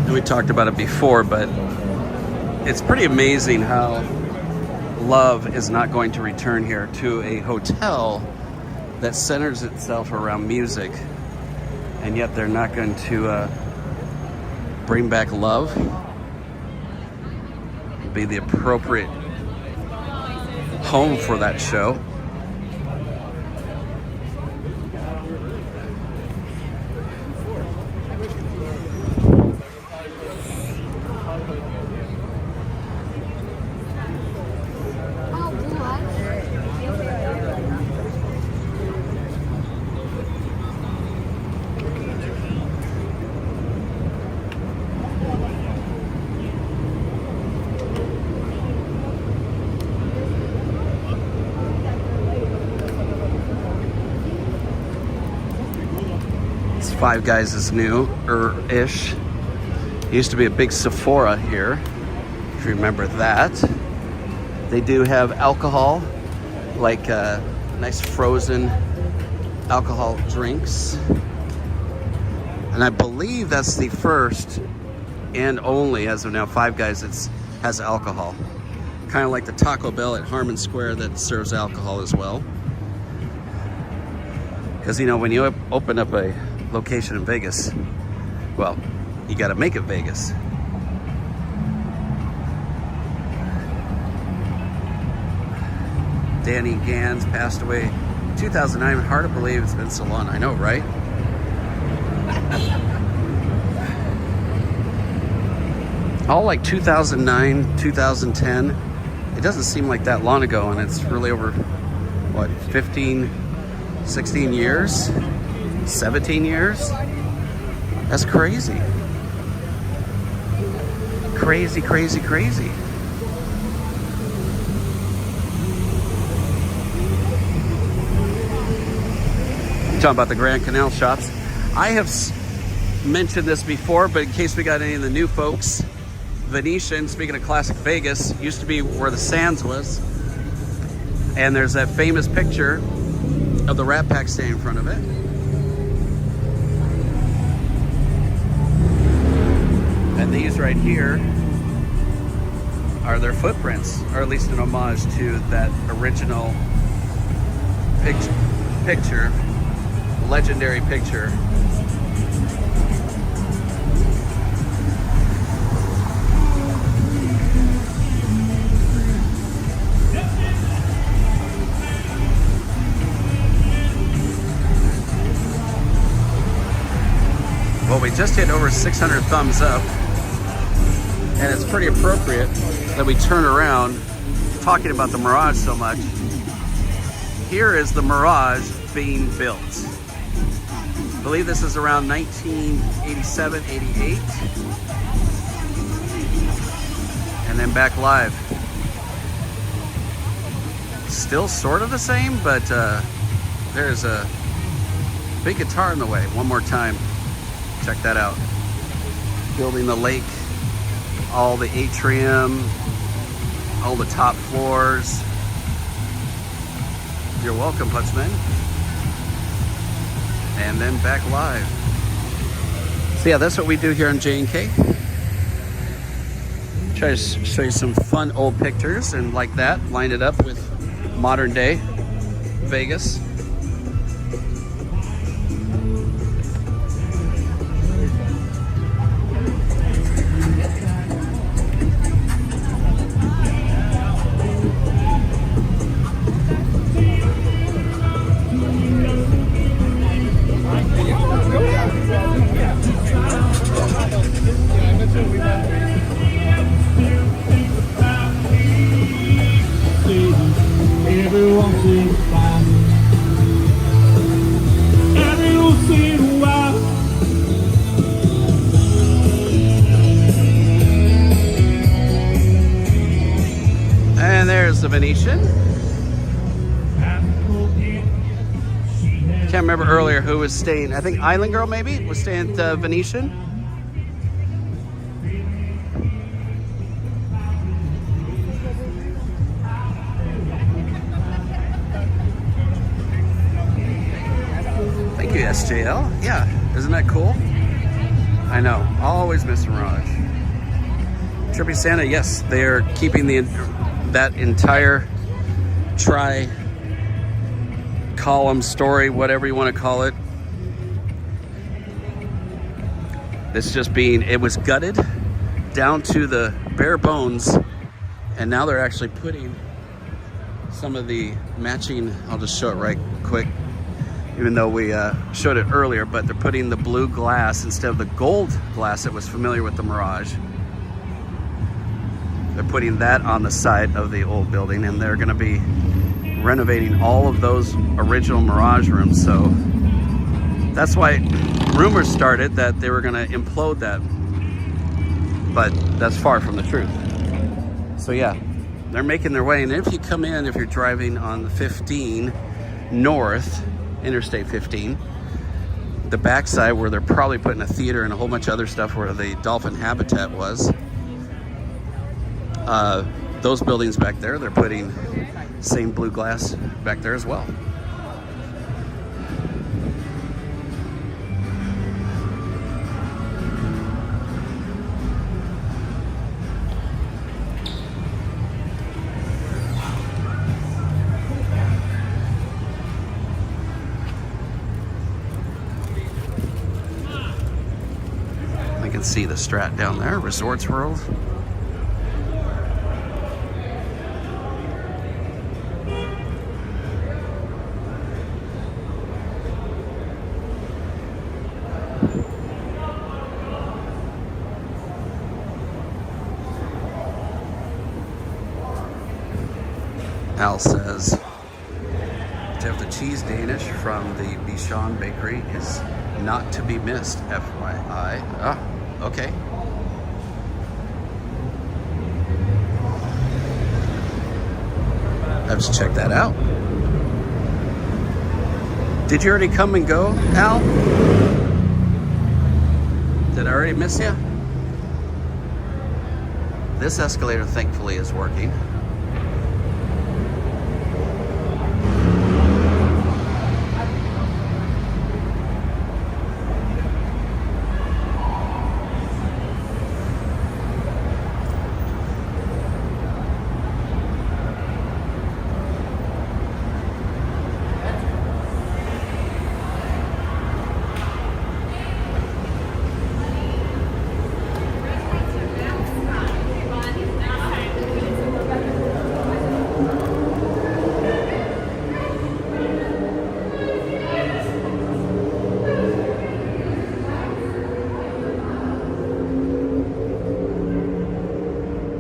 And we talked about it before, but it's pretty amazing how Love is not going to return here to a hotel that centers itself around music, and yet they're not going to bring back Love. Be the appropriate home for that show. Five Guys is new-ish. Used to be a big Sephora here, if you remember that. They do have alcohol, like nice frozen alcohol drinks. And I believe that's the first and only, as of now, Five Guys that has alcohol. Kind of like the Taco Bell at Harmon Square that serves alcohol as well. Because, you know, when you open up a location in Vegas, well, you got to make it Vegas. Danny Gans passed away 2009. Hard to believe it's been so long. I know, right? all like 2009, 2010. It doesn't seem like that long ago, and it's really over, what, 15, 16 years? 17 years? That's crazy. Crazy, crazy, crazy. Talking about the Grand Canal shops. I have mentioned this before, but in case we got any of the new folks, Venetian, speaking of classic Vegas, used to be where the Sands was. And there's that famous picture of the Rat Pack staying in front of it. And these right here are their footprints, or at least an homage to that original picture, legendary picture. Well, we just hit over 600 thumbs up, and it's pretty appropriate that we turn around talking about the Mirage so much. Here is the Mirage being built. I believe this is around 1987, 88. And then back live. Still sort of the same, but there's a big guitar in the way. One more time. Check that out. Building the lake, all the atrium, all the top floors. You're welcome, Putzman. And then back live. So yeah, that's what we do here on J&K. Try to show you some fun old pictures and like that, line it up with modern day Vegas. And there's the Venetian. Can't remember earlier who was staying. I think Island Girl maybe was staying at the Venetian. Thank you, SJL. Yeah, isn't that cool? I know. I'll always miss Mirage. Trippy Santa, yes, they are keeping that entire column story, whatever you want to call it. This just it was gutted down to the bare bones, and now they're actually putting some of the matching, I'll just show it right quick, even though we showed it earlier, but they're putting the blue glass instead of the gold glass that was familiar with the Mirage. They're putting that on the side of the old building, and they're going to be renovating all of those original Mirage rooms. So that's why rumors started that they were going to implode that, but that's far from the truth. So yeah, they're making their way. And if you come in, if you're driving on the 15 north, Interstate 15, the backside where they're probably putting a theater and a whole bunch of other stuff where the dolphin habitat was, those buildings back there, they're putting same blue glass back there as well. I can see the Strat down there, Resorts World. Al says to have the cheese Danish from the Bichon Bakery is not to be missed, FYI. Ah, okay. I have to check that out. Did you already come and go, Al? Did I already miss you? This escalator, thankfully, is working.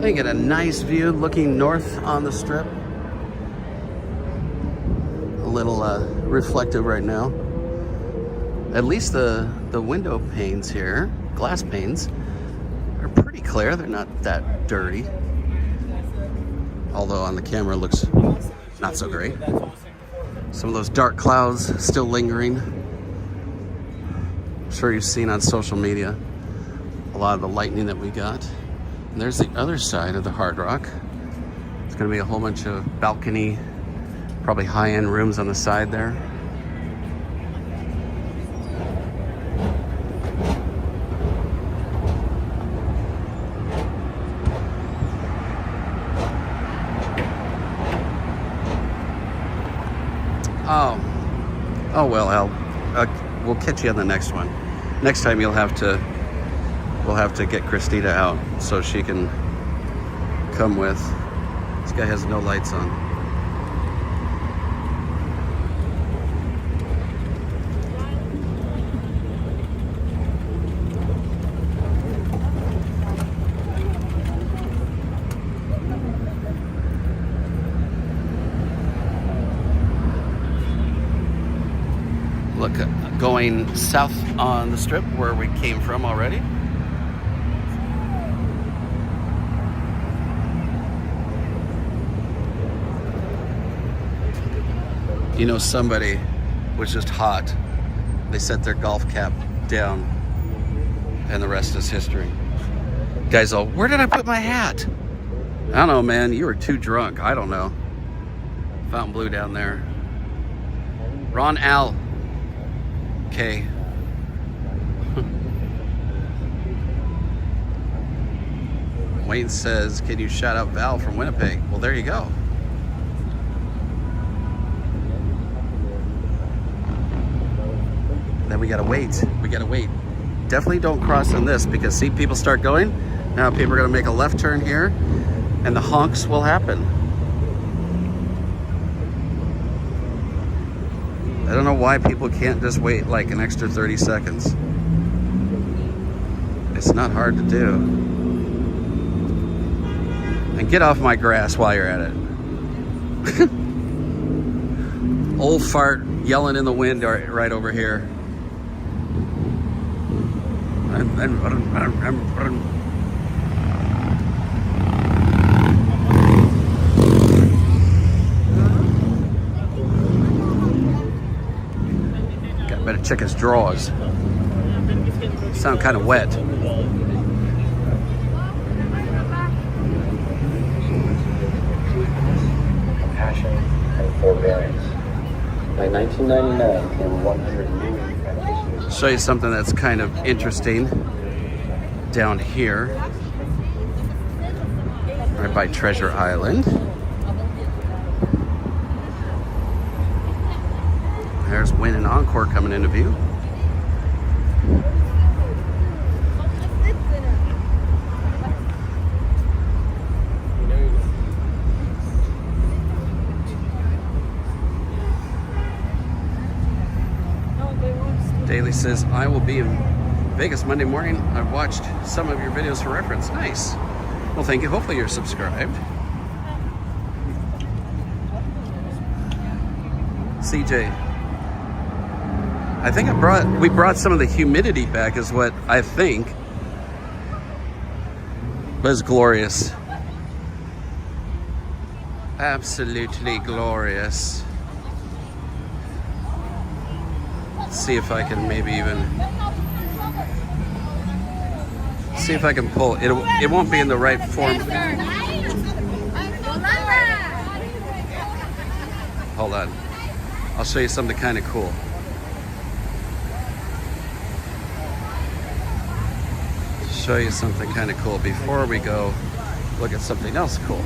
I get a nice view looking north on the strip. A little reflective right now. At least the window panes here, glass panes, are pretty clear. They're not that dirty. Although on the camera it looks not so great. Some of those dark clouds still lingering. I'm sure you've seen on social media a lot of the lightning that we got. And there's the other side of the Hard Rock. It's gonna be a whole bunch of balcony, probably high-end rooms on the side there. Oh well, Al. We'll catch you on the next one. Next time we'll have to get Christina out so she can come with. This guy has no lights on. Look, going south on the strip where we came from already. You know, somebody was just hot. They set their golf cap down and the rest is history. Guys, all, where did I put my hat? I don't know, man. You were too drunk. I don't know. Fountain Blue down there. Ron Al. Okay. Wayne says, can you shout out Val from Winnipeg? Well, there you go. Then we gotta wait. We gotta wait. Definitely don't cross on this because see, people start going. Now people are gonna make a left turn here and the honks will happen. I don't know why people can't just wait like an extra 30 seconds. It's not hard to do. And get off my grass while you're at it. Old fart yelling in the wind right over here. Better check his drawers. Sound kind of wet. Compassion and forbearance. By 1999 came 100 new practitioners. Show you something that's kind of interesting down here, right by Treasure Island. There's Wynn and Encore coming into view. Daly says, I will be in Vegas Monday morning. I've watched some of your videos for reference. Nice. Well, thank you. Hopefully you're subscribed. CJ. I think we brought some of the humidity back is what I think. But it's glorious. Absolutely glorious. See if I can maybe even see if I can pull it. It won't be in the right form. Hold on. I'll show you something kind of cool. Show you something kind of cool before we go look at something else cool.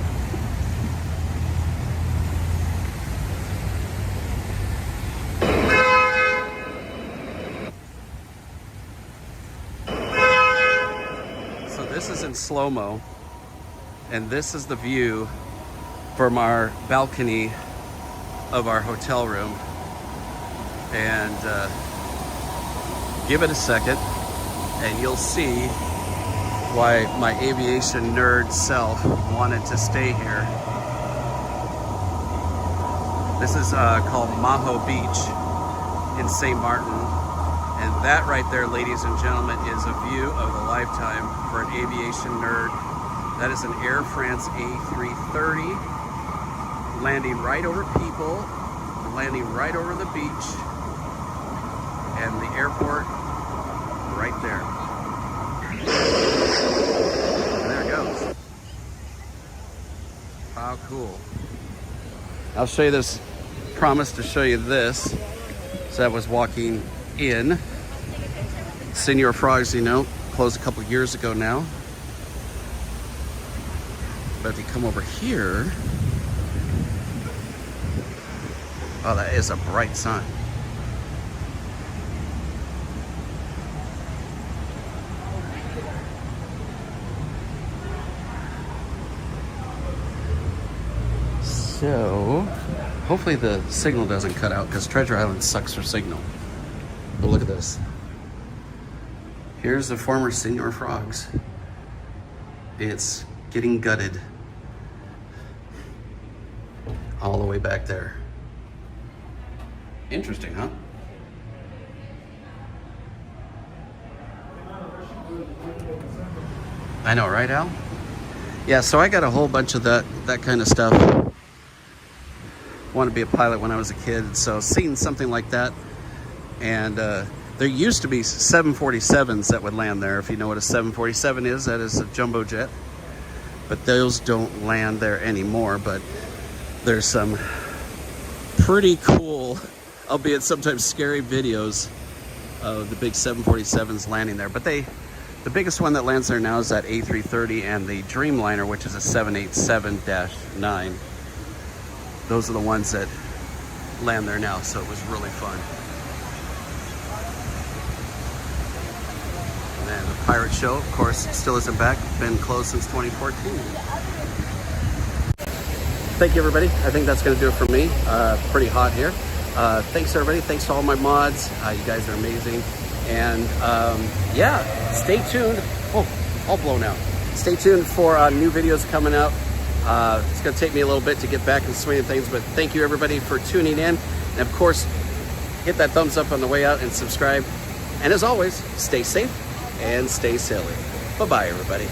So this is in slow-mo, and this is the view from our balcony of our hotel room. And give it a second and you'll see why my aviation nerd self wanted to stay here. This is called Maho Beach in St. Martin. And that right there, ladies and gentlemen, is a view of a lifetime for an aviation nerd. That is an Air France A330 landing right over people, landing right over the beach, and the airport right there. There it goes. How cool. I'll show you this, promise to show you this. So I was walking in. Senior Frogs, you know, closed a couple years ago now. But if you come over here, oh, that is a bright sun. So, hopefully the signal doesn't cut out because Treasure Island sucks for signal. But look at this. Here's the former Senior Frogs. It's getting gutted all the way back there. Interesting, huh? I know, right, Al? Yeah, so I got a whole bunch of that kind of stuff. Wanted to be a pilot when I was a kid, so seeing something like that, and there used to be 747s that would land there. If you know what a 747 is, that is a jumbo jet, but those don't land there anymore. But there's some pretty cool, albeit sometimes scary, videos of the big 747s landing there. But the biggest one that lands there now is that A330 and the Dreamliner, which is a 787-9. Those are the ones that land there now, so it was really fun. And then the pirate show, of course, still isn't back. Been closed since 2014. Thank you, everybody. I think that's going to do it for me. Pretty hot here. Thanks, everybody. Thanks to all my mods. You guys are amazing. And yeah, stay tuned. Oh, all blown out. Stay tuned for new videos coming out. It's going to take me a little bit to get back and swing things, but thank you, everybody, for tuning in. And of course, hit that thumbs up on the way out and subscribe. And as always, stay safe and stay silly. Bye-bye, everybody.